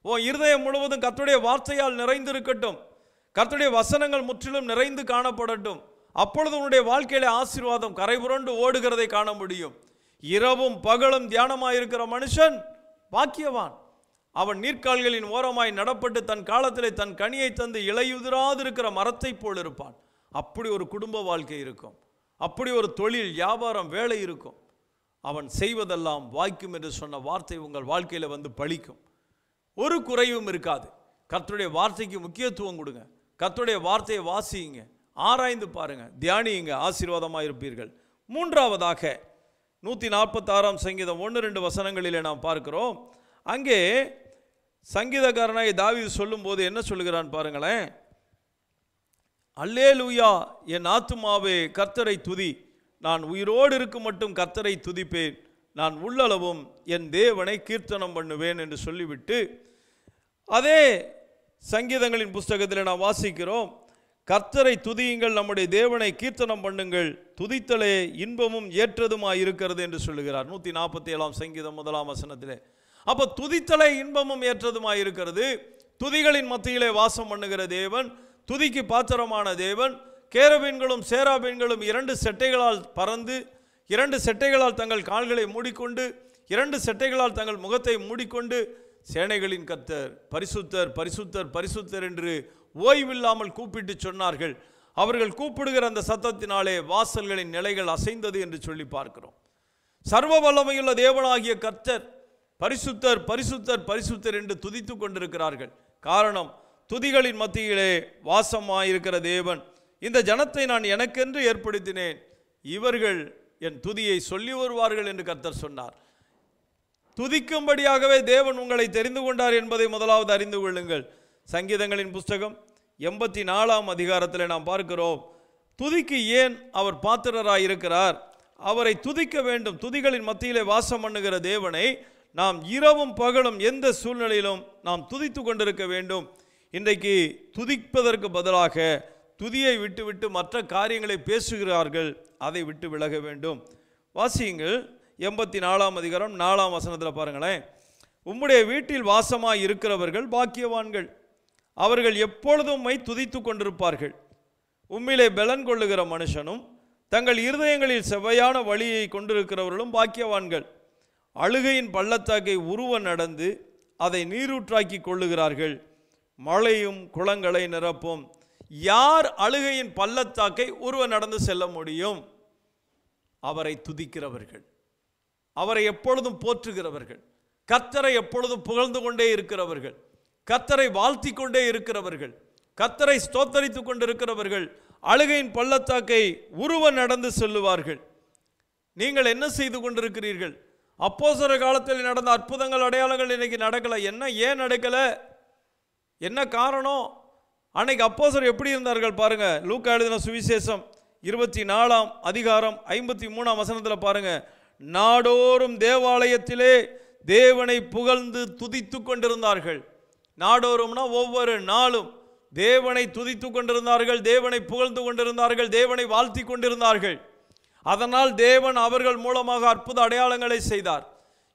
உன் இருதயம் முழுவதும் கர்த்தருடைய வார்த்தையால் நிறைந்திருக்கட்டும். கர்த்தருடைய வசனங்கள் முற்றிலும் நிறைந்து காணப்படட்டும். அப்பொழுது உன்னுடைய வாழ்க்கையில ஆசீர்வாதம் கரைபுரண்டு ஓடுகிறதை காண முடியும். இரவும் பகலும் தியானமாயிருக்கிற மனுஷன் பாக்கியவான். அவன் நீர்க்கால்களின் ஓரமாய் நடப்பட்டு தன் காலத்திலே தன் கனியை தந்து இலையுதிராதிருக்கிற மரத்தை போல் இருப்பான். அப்படி ஒரு குடும்ப வாழ்க்கை இருக்கும். அப்படி ஒரு தொழில், வியாபாரம், வேலை இருக்கும். அவன் செய்வதெல்லாம் வாய்க்கும் என்று சொன்ன வார்த்தை உங்கள் வாழ்க்கையில் வந்து பலிக்கும். ஒரு குறைவும் இருக்காது. கர்த்தருடைய வார்த்தைக்கு முக்கியத்துவம் கொடுங்க. கர்த்தருடைய வார்த்தையை வாசியுங்க, ஆராய்ந்து பாருங்க, தியானியுங்க, ஆசீர்வாதமாக இருப்பீர்கள். மூன்றாவதாக 146ஆம் சங்கீதம் 1-2 வசனங்களிலே நாம் பார்க்கிறோம். அங்கே சங்கீதக்காரனாய் தாவீது சொல்லும்போது என்ன சொல்லுகிறான் பாருங்களேன். அல்லேலூயா, என் ஆத்துமாவே கர்த்தரை துதி, நான் உயிரோடு இருக்கும் மட்டும் கர்த்தரை துதிப்பேன், நான் உள்ளளவும் என் தேவனை கீர்த்தனம் பண்ணுவேன் என்று சொல்லிவிட்டு, அதே சங்கீதங்களின் புஸ்தகத்தில் நாம் வாசிக்கிறோம், கர்த்தரை துதியுங்கள், நம்முடைய தேவனை கீர்த்தனம் பண்ணுங்கள், துதித்தலே இன்பமும் ஏற்றதுமாய் இருக்கிறது என்று சொல்லுகிறார் 147ஆம் சங்கீதம் 1ஆம் வசனத்திலே. அப்போ துதித்தலே இன்பமும் ஏற்றதுமாய் இருக்கிறது. துதிகளின் மத்தியிலே வாசம் பண்ணுகிற தேவன், துதிக்கு பாத்திரமான தேவன். கேருபீன்களும் சேராபீன்களும் 2 செட்டைகளால் பறந்து, 2 செட்டைகளால் தங்கள் கால்களை மூடிக்கொண்டு, 2 செட்டைகளால் தங்கள் முகத்தை மூடிக்கொண்டு, சேனைகளின் கர்த்தர் பரிசுத்தர் பரிசுத்தர் பரிசுத்தர் என்று ஓய்வில்லாமல் கூப்பிட்டு சொன்னார்கள். அவர்கள் கூப்பிடுகிற அந்த சத்தத்தினாலே வாசல்களின் நிலைகள் அசைந்தது என்று சொல்லி பார்க்கிறோம். சர்வ வல்லமையுள்ள தேவனாகிய கர்த்தர் பரிசுத்தர் பரிசுத்தர் பரிசுத்தர் என்று துதித்து கொண்டிருக்கிறார்கள். காரணம், துதிகளின் மத்தியிலே வாசமாயிருக்கிற தேவன், இந்த ஜனத்தை நான் எனக்கென்று ஏற்படுத்தினேன், இவர்கள் என் துதியை சொல்லி வருவார்கள் என்று கர்த்தர் சொன்னார். துதிக்கும்படியாகவே தேவன் உங்களை தெரிந்து கொண்டார் என்பதை முதலாவது அறிந்து கொள்ளுங்கள். சங்கீதங்களின் புஸ்தகம் 84ஆம் அதிகாரத்தில் நாம் பார்க்கிறோம், துதிக்கு ஏன் அவர் பாத்திரராய் இருக்கிறார், அவரை துதிக்க வேண்டும். துதிகளின் மத்தியிலே வாசம் பண்ணுகிற தேவனை நாம் இரவும் பகலும் எந்த சூழ்நிலையிலும் நாம் துதித்து கொண்டிருக்க வேண்டும். இன்றைக்கு துதிப்பதற்கு பதிலாக துதியை விட்டுவிட்டு மற்ற காரியங்களை பேசுகிறார்கள். அதை விட்டு விலக வேண்டும். வாசியுங்கள் 84ஆம் அதிகாரம் 4ஆம் வசனத்தில் பாருங்களேன். உம்முடைய வீட்டில் வாசமாய் இருக்கிறவர்கள் பாக்கியவான்கள், அவர்கள் எப்பொழுதும் உம்மை துதித்து கொண்டிருப்பார்கள். உம்மிலே பலன் கொள்ளுகிற மனுஷனும் தங்கள் இருதயங்களில் செவ்வையான வழியை கொண்டிருக்கிறவர்களும் பாக்கியவான்கள். அழுகையின் பள்ளத்தாக்கை உருவ நடந்து அதை நீரூற்றாக்கி கொள்ளுகிறார்கள், மழையும் குளங்களை நிரப்பும். யார் அழுகையின் பள்ளத்தாக்கை உருவ நடந்து செல்ல முடியும்? அவரை துதிக்கிறவர்கள், அவரை எப்பொழுதும் போற்றுகிறவர்கள், கர்த்தரை எப்பொழுதும் புகழ்ந்து கொண்டே இருக்கிறவர்கள், கர்த்தரை வாழ்த்தி கொண்டே இருக்கிறவர்கள், கர்த்தரை ஸ்தோத்தரித்து கொண்டிருக்கிறவர்கள் அழுகையின் பள்ளத்தாக்கை உருவ நடந்து செல்லுவார்கள். நீங்கள் என்ன செய்து கொண்டிருக்கிறீர்கள்? அப்போஸ்தலர் காலத்தில் நடந்த அற்புதங்கள், அடையாளங்கள் இன்னைக்கு நடக்கலை. ஏன் நடக்கலை? என்ன காரணம்? அன்னைக்கு அப்போஸ்தலர் எப்படி இருந்தார்கள் பாருங்க. லூக்கா எழுதின சுவிசேஷம் 24ஆம் அதிகாரம் 53ஆம் வசனத்தில் பாருங்க. நாடோறும் தேவாலயத்திலே தேவனை புகழ்ந்து துதித்து கொண்டிருந்தார்கள். நாடோறும்னா ஒவ்வொரு நாளும் தேவனை துதித்து கொண்டிருந்தார்கள், தேவனை புகழ்ந்து கொண்டிருந்தார்கள், தேவனை வாழ்த்தி கொண்டிருந்தார்கள். அதனால் தேவன் அவர்கள் மூலமாக அற்புத அடையாளங்களை செய்தார்.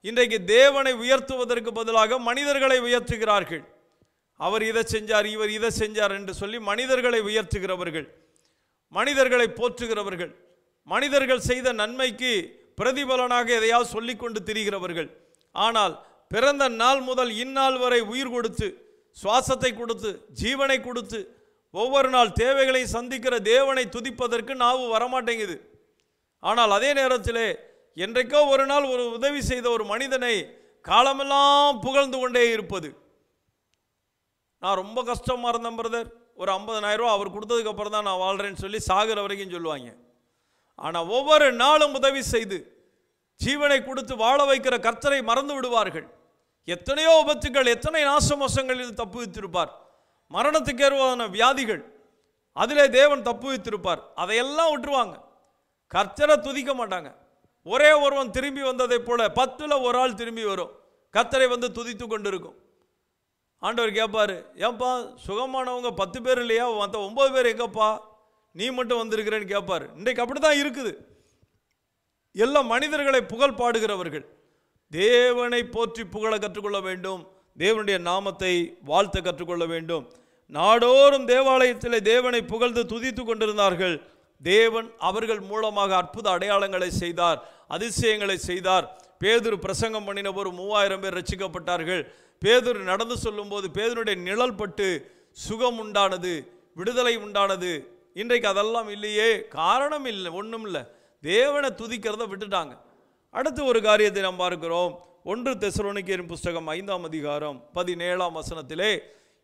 இன்றைக்கு தேவனை உயர்த்துவதற்கு பதிலாக மனிதர்களை உயர்த்துகிறார்கள். அவர் இதை செஞ்சார், இவர் இதை செஞ்சார் என்று சொல்லி மனிதர்களை உயர்த்துகிறவர்கள், மனிதர்களை போற்றுகிறவர்கள், மனிதர்கள் செய்த நன்மைக்கு பிரதிபலனாக எதையாவது சொல்லிக்கொண்டு திரிகிறவர்கள். ஆனால் பிறந்த நாள் முதல் இந்நாள் வரை உயிர் கொடுத்து, சுவாசத்தை கொடுத்து, ஜீவனை கொடுத்து, ஒவ்வொரு நாள் தேவைகளை சந்திக்கிற தேவனை துதிப்பதற்கு நாவு வரமாட்டேங்குது. ஆனால் அதே நேரத்தில் என்றைக்கோ ஒரு நாள் ஒரு உதவி செய்த ஒரு மனிதனை காலமெல்லாம் புகழ்ந்து கொண்டே இருப்பது. நான் ரொம்ப கஷ்டமாக இருந்தேன் பிரதர், ஒரு 50,000 ரூபா அவர் கொடுத்ததுக்கு அப்புறம் தான் நான் வாழ்கிறேன்னு சொல்லி சாகிற வரைக்கும் சொல்லுவாங்க. ஆனால் ஒவ்வொரு நாளும் உதவி செய்து ஜீவனை கொடுத்து வாழ வைக்கிற கர்த்தரை மறந்து விடுவார்கள். எத்தனையோ விபத்துக்கள், எத்தனை நாசமோசங்களில் தப்பு வைத்திருப்பார். மரணத்துக்கு ஏதுவான வியாதிகள், அதிலே தேவன் தப்பு வைத்திருப்பார். அதையெல்லாம் விட்டுருவாங்க, கர்த்தரை துதிக்க மாட்டாங்க. ஒரே ஒருவன் திரும்பி வந்ததை போல 10ல் ஒரு ஆள் திரும்பி வரும், கர்த்தரை வந்து துதித்து கொண்டு இருக்கும். ஆண்டவர் கேட்பாரு, ஏன்பா சுகமானவங்க 10 பேர் இல்லையா, மற்ற 9 பேர் எங்கப்பா, நீ மட்டும் வந்திருக்கிறேன்னு கேட்பாரு. இன்றைக்கு அப்படி தான் இருக்குது. எல்லா மனிதர்களை புகழ் பாடுகிறவர்கள். தேவனை போற்றி புகழ கற்றுக்கொள்ள வேண்டும், தேவனுடைய நாமத்தை வாழ்த்த கற்றுக்கொள்ள வேண்டும். நாடோறும் தேவாலயத்தில் தேவனை புகழ்ந்து துதித்து கொண்டிருந்தார்கள். தேவன் அவர்கள் மூலமாக அற்புத அடையாளங்களை செய்தார், அதிசயங்களை செய்தார். பேதுரு பிரசங்கம் பண்ணின போது 3000 பேர் ரட்சிக்கப்பட்டார்கள். பேதுரு நடந்து சொல்லும்போது பேதுருடைய நிழல் பட்டு சுகம் உண்டானது, விடுதலை உண்டானது. இன்றைக்கு அதெல்லாம் இல்லையே. காரணம் இல்லை, ஒன்றும் இல்லை, தேவனை துதிக்கிறத விட்டுட்டாங்க. அடுத்து ஒரு காரியத்தை நாம் பார்க்கிறோம். 1 தெசலோனிக்கேயரின் புஸ்தகம் 5ஆம் அதிகாரம் 17ஆம் வசனத்திலே,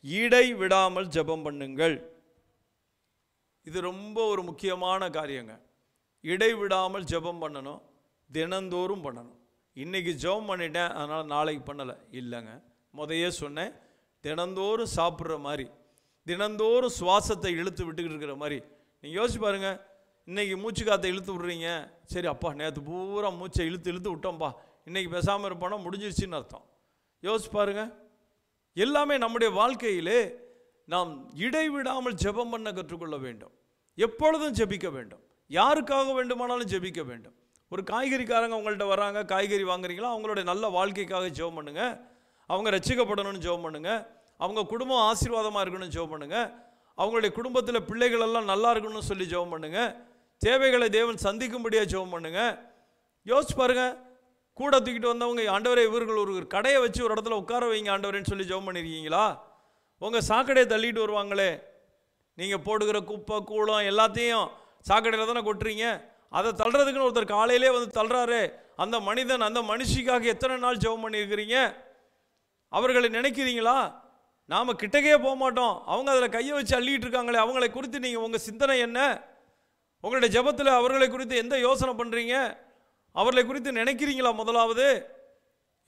இடை விடாமல் ஜெபம் பண்ணுங்கள். இது ரொம்ப ஒரு முக்கியமான காரியங்க. இடைவிடாமல் ஜெபம் பண்ணணும், தினந்தோறும் பண்ணணும். இன்றைக்கி ஜெபம் பண்ணிட்டேன் அதனால் நாளைக்கு பண்ணலை இல்லைங்க. முதையே சொன்னேன், தினந்தோறும் சாப்பிட்ற மாதிரி, தினந்தோறும் சுவாசத்தை இழுத்து விட்டுக்கிட்டு இருக்கிற மாதிரி. நீங்கள் யோசிச்சு பாருங்கள், இன்றைக்கி மூச்சு காற்றை இழுத்து விட்றீங்க, சரி அப்பா நேற்று பூரா மூச்சை இழுத்து இழுத்து விட்டோம்ப்பா, இன்றைக்கி பேசாமல் இருப்போனா முடிஞ்சிருச்சுன்னு அர்த்தம். யோசிச்சு பாருங்கள். எல்லாமே நம்முடைய வாழ்க்கையிலே நாம் இடைவிடாமல் ஜெபம் பண்ண கற்றுக்கொள்ள வேண்டும். எப்பொழுதும் ஜெபிக்க வேண்டும், யாருக்காக வேண்டுமானாலும் ஜெபிக்க வேண்டும். ஒரு காய்கறிக்காரங்க உங்கள்கிட்ட வராங்க, காய்கறி வாங்குறீங்களா, அவங்களுடைய நல்ல வாழ்க்கைக்காக ஜெபம் பண்ணுங்க, அவங்க ரட்சிக்கப்படணும்னு ஜெபம் பண்ணுங்க, அவங்க குடும்பம் ஆசீர்வாதமாக இருக்கணும்னு ஜெபம் பண்ணுங்க, அவங்களுடைய குடும்பத்தில் பிள்ளைகள் எல்லாம் நல்லா இருக்கணும்னு சொல்லி ஜெபம் பண்ணுங்க, தேவைகளை தேவன் சந்திக்கும்படியாக ஜெபம் பண்ணுங்க. யோசிச்சு பாருங்க, கூட தூக்கிட்டு வந்தவங்க, ஆண்டவரே இவர்கள் ஒரு கடையை வச்சு ஒரு இடத்துல உட்கார வைங்க ஆண்டவரேன்னு சொல்லி ஜெபம் பண்ணியிருக்கீங்களா? உங்கள் சாக்கடையை தள்ளிட்டு வருவாங்களே, நீங்கள் போடுகிற குப்பை கூளம் எல்லாத்தையும் சாக்கடையில் தானே கொட்டுறீங்க. அதை தள்ளுறதுக்குன்னு ஒருத்தர் காலையிலே வந்து தள்ளுறாரு. அந்த மனிதன், அந்த மனுஷிக்காக எத்தனை நாள் ஜெபம் பண்ணியிருக்கிறீங்க? அவர்களை நினைக்கிறீங்களா? நாம் கிட்டக்கே போக மாட்டோம், அவங்க அதில் கையை வச்சு அள்ளிட்டு இருக்காங்களே, அவங்களை குறித்து நீங்கள் உங்கள் சிந்தனை என்ன? உங்களுடைய ஜெபத்தில் அவர்களை குறித்து எந்த யோசனை பண்ணுறீங்க? அவர்களை குறித்து நினைக்கிறீங்களா முதலாவது?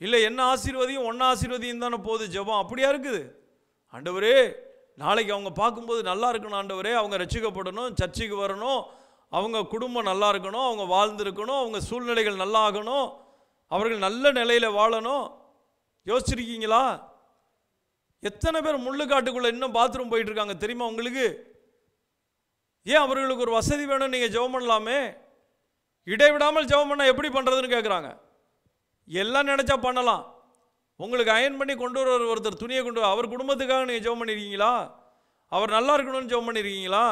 இல்லை என்ன ஆசீர்வதியும் ஒன்றா ஆசீர்வதியும் தானே போகுது ஜெபம். அப்படியா இருக்குது? ஆண்டவரே நாளைக்கு அவங்க பார்க்கும்போது நல்லா இருக்கணும் ஆண்டவரே, அவங்க ரட்சிக்கப்படணும், சர்ச்சைக்கு வரணும், அவங்க குடும்பம் நல்லா இருக்கணும், அவங்க வாழ்ந்துருக்கணும், அவங்க சூழ்நிலைகள் நல்லா ஆகணும், அவர்கள் நல்ல நிலையில் வாழணும். யோசிச்சிருக்கீங்களா? எத்தனை பேர் முள்ளுக்காட்டுக்குள்ளே இன்னும் பாத்ரூம் போயிட்டு இருக்காங்க தெரியுமா உங்களுக்கு? ஏன் அவர்களுக்கு ஒரு வசதி வேணும், நீங்கள் ஜெபம் பண்ணலாமே. இடைவிடாமல் ஜெபம் பண்ணால் எப்படி பண்ணுறதுன்னு கேட்குறாங்க. எல்லாம் நினச்சா பண்ணலாம். உங்களுக்கு அயன் பண்ணி கொண்டு வர ஒருத்தர் துணியை கொண்டு வர, அவர் குடும்பத்துக்காக நீங்கள் ஜெபம் பண்ணியிருக்கீங்களா? அவர் நல்லா இருக்கணும்னு ஜெபம் பண்ணியிருக்கீங்களா?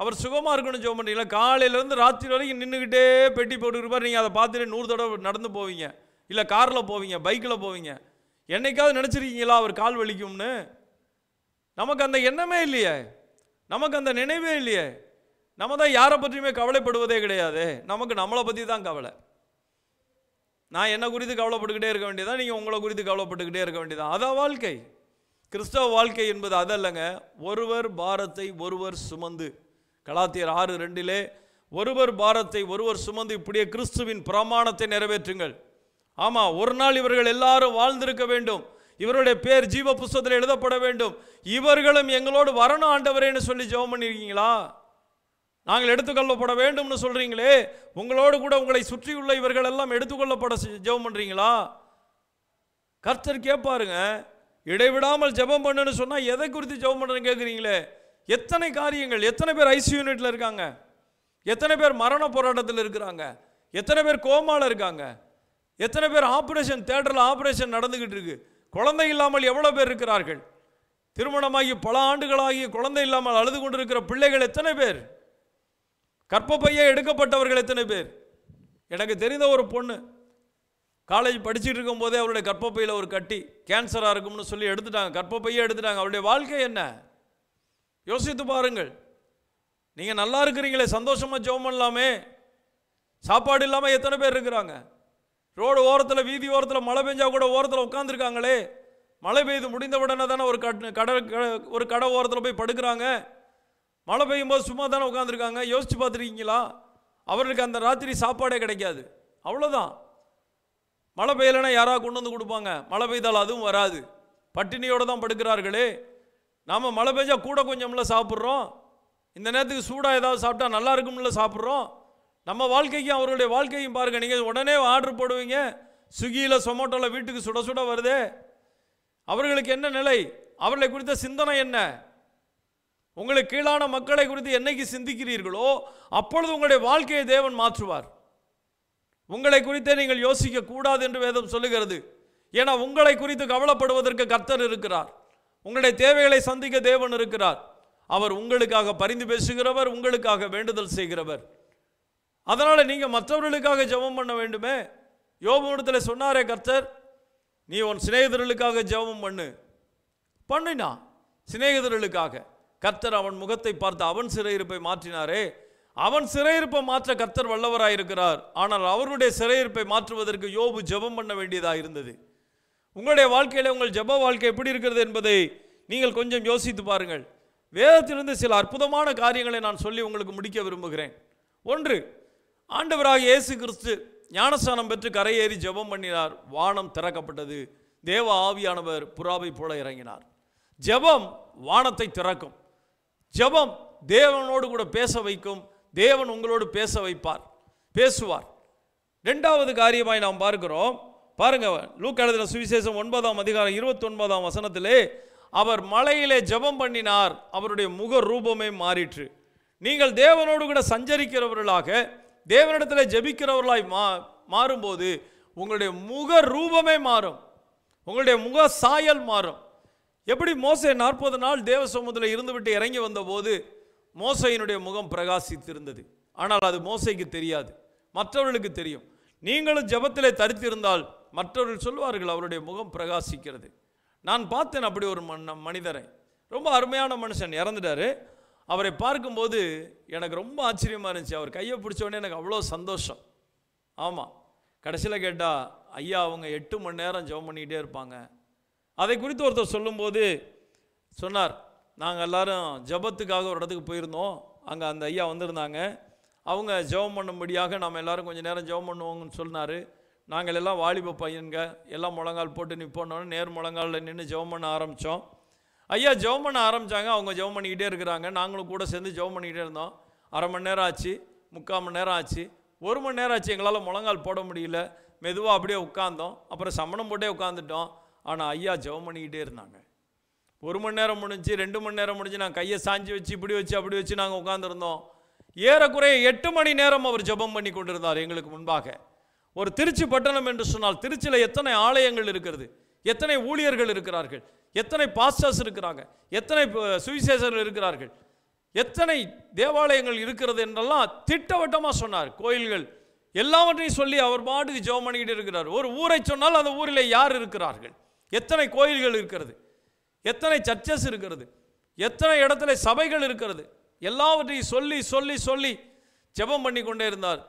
அவர் சுகமாக இருக்கணும்னு ஜெபம் பண்ணிங்களா? காலையிலேருந்து ராத்திரி வரைக்கும் நின்றுக்கிட்டே பெட்டி போட்டுருப்பார், நீங்கள் அதை பார்த்துட்டு 100 தடவை நடந்து போவீங்க, இல்லை காரில் போவீங்க, பைக்கில் போவீங்க. என்னைக்காவது நினச்சிருக்கீங்களா அவர் கால் வலிக்கும்னு? நமக்கு அந்த எண்ணமே இல்லையே, நமக்கு அந்த நினைவே இல்லையே. நம்ம தான் யாரை பற்றியுமே கவலைப்படுவதே கிடையாது, நமக்கு நம்மளை பற்றி தான் கவலை. நான் என்ன குறித்து கவலைப்பட்டுக்கிட்டே இருக்க வேண்டியதான், நீங்கள் உங்களை குறித்து கவலைப்பட்டுக்கிட்டே இருக்க வேண்டியதான். அதான் வாழ்க்கை. கிறிஸ்தவ வாழ்க்கை என்பது அதல்லங்க. ஒருவர் பாரத்தை ஒருவர் சுமந்து, கலாத்தியர் 6:2 ஒருவர் பாரத்தை ஒருவர் சுமந்து இப்படியே கிறிஸ்துவின் பிரமாணத்தை நிறைவேற்றுங்கள். ஆமாம், ஒரு நாள் இவர்கள் எல்லாரும் வாழ்ந்திருக்க வேண்டும், இவருடைய பேர் ஜீவ புஸ்தகத்தில் எழுதப்பட வேண்டும், இவர்களும் எங்களோடு வரணும் ஆண்டவரேன்னு சொல்லி ஜெபம் பண்ணியிருக்கீங்களா? நாங்கள் எடுத்துக்கொள்ளப்பட வேண்டும்னு சொல்கிறீங்களே, உங்களோடு கூட உங்களை சுற்றியுள்ள இவர்கள் எல்லாம் எடுத்துக்கொள்ளப்பட ஜெபம் பண்ணுறீங்களா? கர்த்தர் கேட்பாருங்க. இடைவிடாமல் ஜெபம் பண்ணுன்னு சொன்னால் எதை குறித்து ஜெபம் பண்ணுறேன்னு கேட்குறீங்களே. எத்தனை காரியங்கள், எத்தனை பேர் ஐசியூ யூனிட்டில் இருக்காங்க, எத்தனை பேர் மரண போராட்டத்தில் இருக்கிறாங்க, எத்தனை பேர் கோமாவில் இருக்காங்க, எத்தனை பேர் ஆப்ரேஷன் தியேட்டரில் ஆப்ரேஷன் நடந்துக்கிட்டு இருக்கு, குழந்தை இல்லாமல் எவ்வளோ பேர் இருக்கிறார்கள், திருமணமாகி பல ஆண்டுகளாகி குழந்தை இல்லாமல் அழுது கொண்டிருக்கிற பிள்ளைகள் எத்தனை பேர், கற்பப்பையே எடுக்கப்பட்டவர்கள் எத்தனை பேர். எனக்கு தெரிந்த ஒரு பொண்ணு காலேஜ் படிச்சுட்டு இருக்கும் போதே அவருடைய கற்பப்பையில் ஒரு கட்டி, கேன்சராக இருக்கும்னு சொல்லி எடுத்துட்டாங்க, கற்பப்பையே எடுத்துட்டாங்க. அவருடைய வாழ்க்கை என்ன யோசித்து பாருங்கள். நீங்கள் நல்லா இருக்கிறீங்களே, சந்தோஷமாக ஜெபம் பண்ணலாமே. சாப்பாடு இல்லாமல் எத்தனை பேர் இருக்கிறாங்க, ரோடு ஓரத்தில் வீதி ஓரத்தில் மழை பெஞ்சா கூட ஓரத்தில் உட்காந்துருக்காங்களே. மழை பெய்து முடிந்த உடனே தானே ஒரு கடை ஓரத்தில் போய் படுக்கிறாங்க. மழை பெய்யும் போது சும்மா தானே உட்காந்துருக்காங்க. யோசிச்சு பார்த்துருக்கீங்களா? அவர்களுக்கு அந்த ராத்திரி சாப்பாடே கிடைக்காது, அவ்வளோதான். மழை பெய்யலைன்னா யாராவது கொண்டு வந்து கொடுப்பாங்க, மழை பெய்தால் அதுவும் வராது. பட்டினியோடு தான் படுக்கிறார்களே. நாம் மழை பெய்ஞ்சா கூட கொஞ்சம்ல சாப்பிட்றோம், இந்த நேரத்துக்கு சூடாக ஏதாவது சாப்பிட்டா நல்லா இருக்கும்ல சாப்பிட்றோம். நம்ம வாழ்க்கைக்கும் அவருடைய வாழ்க்கையும் பாருங்கள். நீங்கள் உடனே ஆர்டர் போடுவீங்க, ஸ்விக்கியில் சொமோட்டோவில் வீட்டுக்கு சுட சுட வருதே. அவர்களுக்கு என்ன நிலை? அவர்களை குறித்த சிந்தனை என்ன? உங்களுக்கு கீழான மக்களை குறித்து என்னைக்கு சிந்திக்கிறீர்களோ அப்பொழுது உங்களுடைய வாழ்க்கையை தேவன் மாற்றுவார். உங்களை குறித்தே நீங்கள் யோசிக்க கூடாது என்று வேதம் சொல்லுகிறது. ஏன்னா உங்களை குறித்து கவலைப்படுவதற்கு கர்த்தர் இருக்கிறார். உங்களுடைய தேவைகளை சந்திக்க தேவன் இருக்கிறார். அவர் உங்களுக்காக பரிந்து பேசுகிறவர், உங்களுக்காக வேண்டுதல் செய்கிறவர். அதனால் நீங்கள் மற்றவர்களுக்காக ஜெபம் பண்ண வேண்டுமே. யோபுவிடத்தில் சொன்னாரே கர்த்தர், நீ உன் சிநேகிதர்களுக்காக ஜெபம் பண்ணினா சிநேகிதர்களுக்காக. கர்த்தர் அவன் முகத்தை பார்த்து அவன் சிறையிருப்பை மாற்றினாரே. அவன் சிறையிருப்பை மாற்ற கர்த்தர் வல்லவராயிருக்கிறார். ஆனால் அவருடைய சிறையிருப்பை மாற்றுவதற்கு யோபு ஜெபம் பண்ண வேண்டியதாக இருந்தது. உங்களுடைய வாழ்க்கையில் உங்கள் ஜெப வாழ்க்கை எப்படி இருக்கிறது என்பதை நீங்கள் கொஞ்சம் யோசித்து பாருங்கள். வேதத்திலிருந்து சில அற்புதமான காரியங்களை நான் சொல்லி உங்களுக்கு முடிக்க விரும்புகிறேன். ஒன்று, ஆண்டவராக இயேசு கிறிஸ்து ஞானஸ்நானம் பெற்று கரையேறி ஜெபம் பண்ணினார். வானம் திறக்கப்பட்டது. தேவ ஆவியானவர் புறாவை போல இறங்கினார். ஜெபம் வானத்தை திறக்கும். ஜெபம் தேவனோடு கூட பேச வைக்கும். தேவன் உங்களோடு பேசுவார். இரண்டாவது காரியமாய் நாம் பார்க்கிறோம். பாருங்க, லூக்கா எழுதின சுவிசேஷம் 9ஆம் அதிகாரம் 29ஆம் வசனத்திலே, அவர் மலையிலே ஜெபம் பண்ணினார், அவருடைய முக ரூபமே மாறிற்று. நீங்கள் தேவனோடு கூட சஞ்சரிக்கிறவர்களாக, தேவனிடத்தில் ஜெபிக்கிறவர்களாய் மாறும்போது உங்களுடைய முக ரூபமே மாறும், உங்களுடைய முக சாயல் மாறும். எப்படி மோசே 40 நாள் தேவ சமூகத்தில் இருந்துவிட்டு இறங்கி வந்தபோது மோசையினுடைய முகம் பிரகாசித்திருந்தது. ஆனால் அது மோசைக்கு தெரியாது, மற்றவர்களுக்கு தெரியும். நீங்களும் ஜெபத்திலே தரித்திருந்தால் மற்றவர்கள் சொல்வார்கள் அவருடைய முகம் பிரகாசிக்கிறது. நான் பார்த்தேன் அப்படி ஒரு மனிதரை, ரொம்ப அருமையான மனுஷன், இறந்துட்டார். அவரை பார்க்கும்போது எனக்கு ரொம்ப ஆச்சரியமாக இருந்துச்சு. அவர் கையை பிடிச்சோடனே எனக்கு அவ்வளோ சந்தோஷம். ஆமாம், கடைசியில் கேட்டால் ஐயா அவங்க 8 மணி நேரம் ஜெபம் பண்ணிக்கிட்டே இருப்பாங்க. அதை குறித்து ஒருத்தர் சொல்லும்போது சொன்னார், நாங்கள் எல்லோரும் ஜெபத்துக்காக ஒரு இடத்துக்கு போயிருந்தோம், அங்கே அந்த ஐயா வந்திருந்தாங்க. அவங்க ஜெபம் பண்ணும்படியாக நாம் எல்லோரும் கொஞ்சம் நேரம் ஜெபம் பண்ணுவோங்கன்னு சொன்னார். நாங்கள் எல்லாம் வாலிப பையன்க எல்லாம் முழங்கால் போட்டு நிற்போன்னு நேர் முழங்காலில் நின்று ஜெபம் பண்ண ஆரம்பித்தோம். ஐயா ஜெபம் பண்ண ஆரம்பித்தாங்க. அவங்க ஜெபம் பண்ணிக்கிட்டே இருக்கிறாங்க, நாங்களும் கூட சேர்ந்து ஜெபம் பண்ணிக்கிட்டே இருந்தோம். அரை மணி நேரம் ஆச்சு, 3/4 மணி நேரம் ஆச்சு, 1 மணி நேரம் ஆச்சு. எங்களால் முழங்கால் போட முடியல, மெதுவாக அப்படியே உட்காந்தோம். அப்புறம் சமணம் போட்டே உட்காந்துட்டோம். ஆனால் ஐயா ஜெபம் பண்ணிக்கிட்டே இருந்தாங்க. 1 மணி நேரம் முடிஞ்சு, 2 மணி நேரம் முடிஞ்சு, நாங்கள் கையை சாஞ்சி வச்சு இப்படி வச்சு அப்படி வச்சு நாங்கள் உட்காந்துருந்தோம். ஏறக்குறைய 8 மணி நேரம் அவர் ஜெபம் பண்ணி கொண்டிருந்தார் எங்களுக்கு முன்பாக. ஒரு திருச்சி பட்டணம் என்று சொன்னால் திருச்சியில் எத்தனை ஆலயங்கள் இருக்கிறது, எத்தனை ஊழியர்கள் இருக்கிறார்கள், எத்தனை பாஸ்டர்ஸ் இருக்கிறாங்க, எத்தனை சுவிசேஷர்கள் இருக்கிறார்கள், எத்தனை தேவாலயங்கள் இருக்கிறது என்றெல்லாம் திட்டவட்டமாக சொன்னார். கோயில்கள் எல்லாவற்றையும் சொல்லி அவர் பாட்டுக்கு ஜெபம் பண்ணிக்கிட்டு இருக்கிறார். ஒரு ஊரை சொன்னால் அந்த ஊரில் யார் இருக்கிறார்கள், எத்தனை கோயில்கள் இருக்கிறது, எத்தனை சர்ச்சஸ் இருக்கிறது, எத்தனை இடத்துல சபைகள் இருக்கிறது, எல்லாவற்றையும் சொல்லி சொல்லி சொல்லி ஜெபம் பண்ணி கொண்டே இருந்தார்.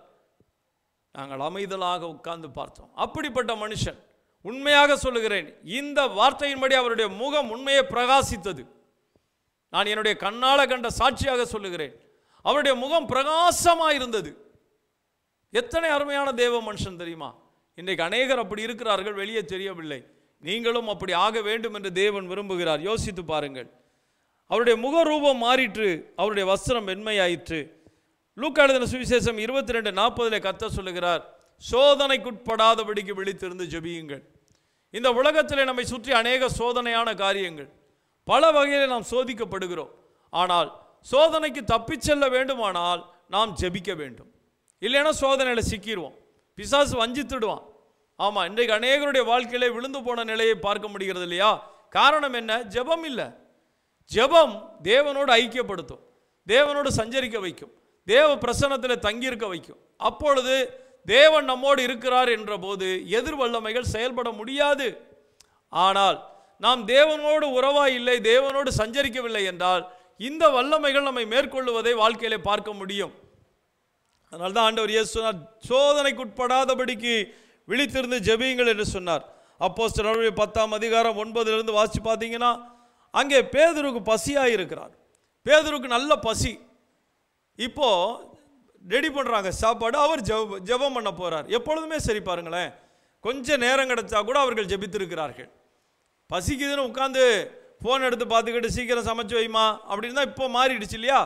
நாங்கள் அமைதலாக உட்கார்ந்து பார்த்தோம். அப்படிப்பட்ட மனுஷன், உண்மையாக சொல்லுகிறேன், இந்த வார்த்தையின்படி அவருடைய முகம் உண்மையை பிரகாசித்தது. நான் என்னுடைய கண்ணால் கண்ட சாட்சியாக சொல்லுகிறேன். அவருடைய முகம் பிரகாசமாக இருந்தது. எத்தனை அருமையான தேவ மனுஷன் தெரியுமா? இன்றைக்கு அநேகர் அப்படி இருக்கிறார்கள், வெளியே தெரியவில்லை. நீங்களும் அப்படி ஆக வேண்டும் என்று தேவன் விரும்புகிறார். யோசித்து பாருங்கள். அவருடைய முகரூபம் மாறிற்று, அவருடைய வஸ்திரம் வெண்மையாயிற்று. லூக்கா எழுதின சுவிசேஷம் 22:40 கர்த்தர் சொல்லுகிறார், சோதனைக்குட்படாதபடிக்கு விழித்திருந்து ஜெபியுங்கள். இந்த உலகத்தில் நம்மை சுற்றி அநேக சோதனையான காரியங்கள், பல வகையில் நாம் சோதிக்கப்படுகிறோம். ஆனால் சோதனைக்கு தப்பிச் செல்ல வேண்டுமானால் நாம் ஜெபிக்க வேண்டும். இல்லைன்னா சோதனையில் சிக்கிடுவோம், பிசாசு வஞ்சித்துடுவான். ஆமாம், இன்றைக்கு அநேகருடைய வாழ்க்கையிலே விழுந்து போன நிலையை பார்க்க முடிகிறது இல்லையா? காரணம் என்ன? ஜெபம் இல்லை. ஜெபம் தேவனோடு ஐக்கியப்படுத்தும், தேவனோடு சஞ்சரிக்க வைக்கும், தேவ பிரசன்னத்தில் தங்கியிருக்க வைக்கும். அப்பொழுது தேவன் நம்மோடு இருக்கிறார் என்ற போது எதிர் வல்லமைகள் செயல்பட முடியாது. ஆனால் நாம் தேவனோடு உறவாய் இல்லை, தேவனோடு சஞ்சரிக்கவில்லை என்றால் இந்த வல்லமைகள் நம்மை மேற்கொள்ளுவதை வாழ்க்கையிலே பார்க்க முடியும். அதனால தான் ஆண்டவர் இயேசு சொன்னார், சோதனைக்குட்படாதபடிக்கு விழித்திருந்து ஜெபியுங்கள் என்று சொன்னார். அப்போஸ்தலர் 10ஆம் அதிகாரம் 9 வாசித்து பார்த்தீங்கன்னா, அங்கே பேதுருக்கு பசியாக இருக்கிறார். பேதுருக்கு நல்ல பசி. இப்போது ரெடி பண்ணுறாங்க சாப்பாடு, அவர் ஜெபம் பண்ண போகிறார். எப்பொழுதுமே சரி பாருங்களேன், கொஞ்சம் நேரம் கிடைச்சா கூட அவர்கள் ஜெபித்திருக்கிறார்கள். பசிக்குதுன்னு உட்காந்து ஃபோன் எடுத்து பார்த்துக்கிட்டு சீக்கிரம் சமைச்சு வைமா அப்படின்னு தான் இப்போ மாறிடுச்சு இல்லையா?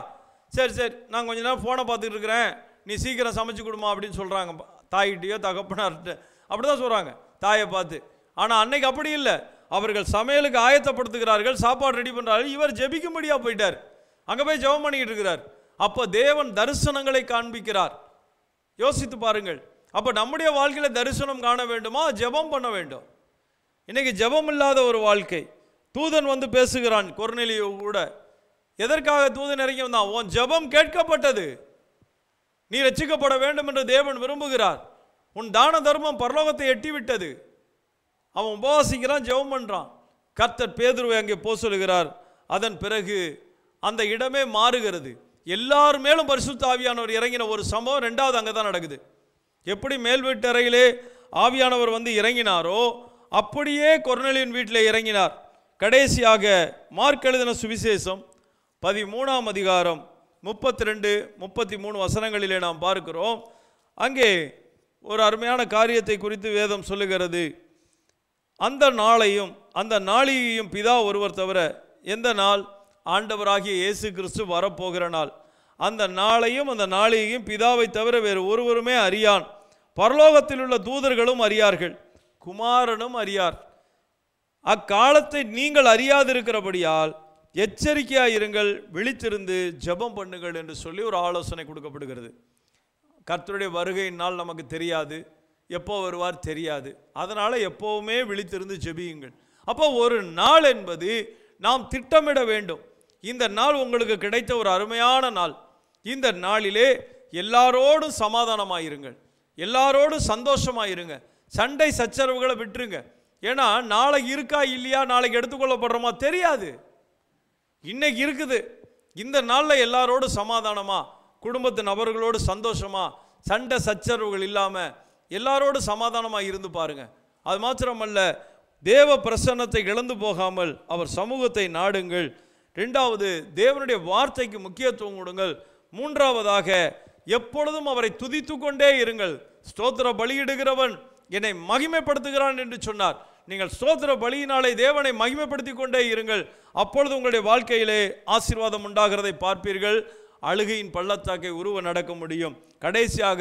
சரி சரி நான் கொஞ்ச நேரம் ஃபோனை பார்த்துக்கிட்டு இருக்கிறேன், நீ சீக்கிரம் சமைச்சு கொடுமா அப்படின்னு சொல்கிறாங்க. தாய்கிட்டையோ தகப்பனார்கிட்ட அப்படி தான் சொல்கிறாங்க தாயை பார்த்து. ஆனால் அன்னைக்கு அப்படி இல்லை. அவர்கள் சமையலுக்கு ஆயத்தப்படுத்துகிறார்கள், சாப்பாடு ரெடி பண்ணுறார்கள். இவர் ஜெபிக்கும்படியாக போயிட்டார், அங்கே போய் ஜெபம் பண்ணிக்கிட்டு இருக்கிறார். அப்போ தேவன் தரிசனங்களை காண்பிக்கிறார். யோசித்து பாருங்கள். அப்போ நம்முடைய வாழ்க்கையில் தரிசனம் காண வேண்டுமா? ஜெபம் பண்ண வேண்டும். இன்னைக்கு ஜெபம் இல்லாத ஒரு வாழ்க்கை. தூதன் வந்து பேசுகிறான் கொர்நேலியு கூட. எதற்காக தூதன் இறங்கி வந்தான்? உன் ஜெபம் கேட்கப்பட்டது, நீ ரட்சிக்கப்பட வேண்டும் என்று தேவன் விரும்புகிறார். உன் தான தர்மம் பரலோகத்தை எட்டிவிட்டது. அவன் உபவாசிக்கிறான், ஜெபம் பண்ணுறான். கர்த்தர் பேதுருவை அங்கே போக சொல்லுகிறார். அதன் பிறகு அந்த இடமே மாறுகிறது. எல்லார் மேலும் பரிசுத்த ஆவியானவர் இறங்கின ஒரு சம்பவம் ரெண்டாவது அங்கே தான் நடக்குது. எப்படி மேல் வீட்டு அறையிலே ஆவியானவர் வந்து இறங்கினாரோ அப்படியே கொர்நேலியின் வீட்டில் இறங்கினார். கடைசியாக மார்க் எழுதின சுவிசேஷம் 13ஆம் அதிகாரம் 32, 33 வசனங்களிலே நாம் பார்க்கிறோம். அங்கே ஒரு அருமையான காரியத்தை குறித்து வேதம் சொல்லுகிறது. அந்த நாளையும் அந்த நாளிகையும் பிதா ஒருவர் தவிர, எந்த நாள்? ஆண்டவராகிய இயேசு கிறிஸ்து வரப்போகிற நாள். அந்த நாளையும் அந்த நாளிகையும் பிதாவை தவிர வேறு ஒருவருமே அறியான். பரலோகத்தில் உள்ள தூதர்களும் அறியார்கள், குமாரனும் அறியார். அக்காலத்தை நீங்கள் அறியாதிருக்கிறபடியால் எச்சரிக்கையாயிருங்கள், விழித்திருந்து ஜெபம் பண்ணுங்கள் என்று சொல்லி ஒரு ஆலோசனை கொடுக்கப்படுகிறது. கர்த்தருடைய வருகையின் நாள் நமக்கு தெரியாது, எப்போ வருவார் தெரியாது. அதனால் எப்போவுமே விழித்திருந்து ஜெபியுங்கள். அப்போ ஒரு நாள் என்பது நாம் திட்டமிட வேண்டும். இந்த நாள் உங்களுக்கு கிடைத்த ஒரு அருமையான நாள். இந்த நாளிலே எல்லாரோடும் சமாதானமாயிருங்கள், எல்லாரோடும் சந்தோஷமாயிருங்க. சண்டை சச்சரவுகளை விட்டுருங்க. ஏன்னா நாளைக்கு இருக்கா இல்லையா, நாளைக்கு எடுத்துக்கொள்ளப்படுறோமா தெரியாது. இன்னைக்கு இருக்குது. இந்த நாளில் எல்லாரோடு சமாதானமா, குடும்பத்து நபர்களோடு சந்தோஷமா, சண்டை சச்சரவுகள் இல்லாமல் எல்லாரோடு சமாதானமாக இருந்து பாருங்க. அது மாத்திரமல்ல, தேவ பிரசன்னத்தை இழந்து போகாமல் அவர் சமூகத்தை நாடுங்கள். ரெண்டாவது, தேவனுடைய வார்த்தைக்கு முக்கியத்துவம் கொடுங்கள். மூன்றாவதாக, எப்பொழுதும் அவரை துதித்து கொண்டே இருங்கள். ஸ்தோத்திர பலியிடுகிறவன் என்னை மகிமைப்படுத்துகிறான் என்று சொன்னார். நீங்கள் ஸ்தோத்திர பலியினாலே தேவனை மகிமைப்படுத்தி கொண்டே இருங்கள். அப்பொழுது உங்களுடைய வாழ்க்கையிலே ஆசீர்வாதம் உண்டாகிறதை பார்ப்பீர்கள். அழுகையின் பள்ளத்தாக்கை உருவ நடக்க முடியும். கடைசியாக,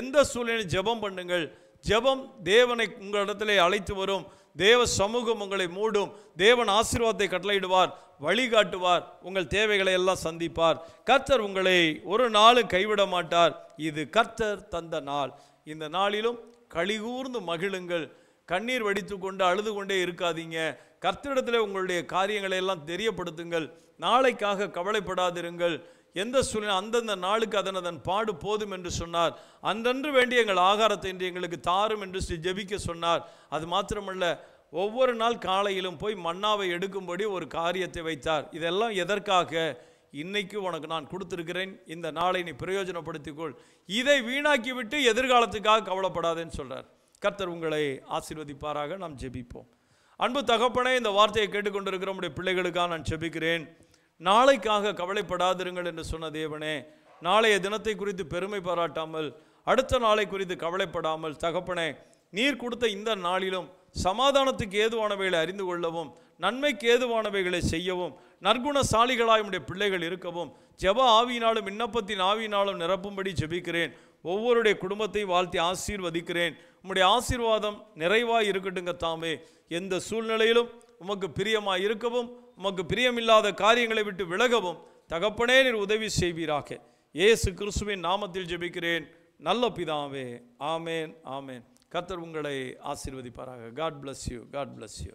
எந்த சூழ்நிலையும் ஜெபம் பண்ணுங்கள். ஜெபம் தேவனை உங்களிடத்திலே அழைத்து வரும். தேவ சமூகம் உங்களை மூடும். தேவன் ஆசீர்வாதத்தை கட்டளையிடுவார், வழிகாட்டுவார், உங்கள் தேவைகளை எல்லாம் சந்திப்பார். கர்த்தர் உங்களை ஒரு நாளும் கைவிட மாட்டார். இது கர்த்தர் தந்த நாள். இந்த நாளிலும் களிகூர்ந்து மகிழுங்கள். கண்ணீர் வடித்து கொண்டு அழுது கொண்டே இருக்காதீங்க. கர்த்தரிடத்தில் உங்களுடைய காரியங்களை எல்லாம் தெரியப்படுத்துங்கள். நாளைக்காக கவலைப்படாதிருங்கள். எந்த சூழ்நிலை அந்தந்த நாளுக்கு அதன் பாடு போதும் என்று சொன்னார். அன்றன்று வேண்டிய எங்கள் ஆகாரத்தை இன்று எங்களுக்கு தாரும் என்று ஜெபிக்க சொன்னார். அது மாத்திரமல்ல, ஒவ்வொரு நாள் காலையிலும் போய் மன்னாவை எடுக்கும்படி ஒரு காரியத்தை வைத்தார். இதெல்லாம் எதற்காக? இன்னைக்கு உனக்கு நான் கொடுத்திருக்கிறேன், இந்த நாளை நீ பிரயோஜனப்படுத்திக்கொள், இதை வீணாக்கிவிட்டு எதிர்காலத்துக்காக கவலைப்படாதேன்னு சொல்றார். கர்த்தர் உங்களை ஆசீர்வதிப்பாராக. நாம் ஜெபிப்போம். அன்பு தகப்பனே, இந்த வார்த்தையை கேட்டுக்கொண்டிருக்கிற நம்முடைய பிள்ளைகளுக்காக நான் ஜெபிக்கிறேன். நாளைக்காக கவலைப்படாதிருங்கள் என்று சொன்ன தேவனே, நாளைய தினத்தை குறித்து பெருமை பாராட்டாமல், அடுத்த நாளை குறித்து கவலைப்படாமல், தகப்பனே நீர் கொடுத்த இந்த நாளிலும் சமாதானத்துக்கு ஏதுவானவைகளை அறிந்து கொள்ளவும், நன்மைக்கு ஏதுவானவைகளை செய்யவும், நற்குணசாலிகளாய் உம்முடைய பிள்ளைகள் இருக்கவும், ஜெப ஆவியினாலும் விண்ணப்பத்தின் ஆவியினாலும் நிரப்பும்படி ஜெபிக்கிறேன். ஒவ்வொருடைய குடும்பத்தையும் வாழ்த்தி ஆசீர்வதிக்கிறேன். உம்முடைய ஆசீர்வாதம் நிறைவாய் இருக்கட்டுங்க தாமே. எந்த சூழ்நிலையிலும் உமக்கு பிரியமாய் இருக்கவும், உமக்கு பிரியமில்லாத காரியங்களை விட்டு விலகவும் தகப்பனே நீர் உதவி செய்வீராக. இயேசு கிறிஸ்துவின் நாமத்தில் ஜெபிக்கிறேன் நல்ல பிதாவே. ஆமேன், ஆமேன். கர்த்தர் உங்களை ஆசீர்வதிப்பாராக. God bless you. God bless you.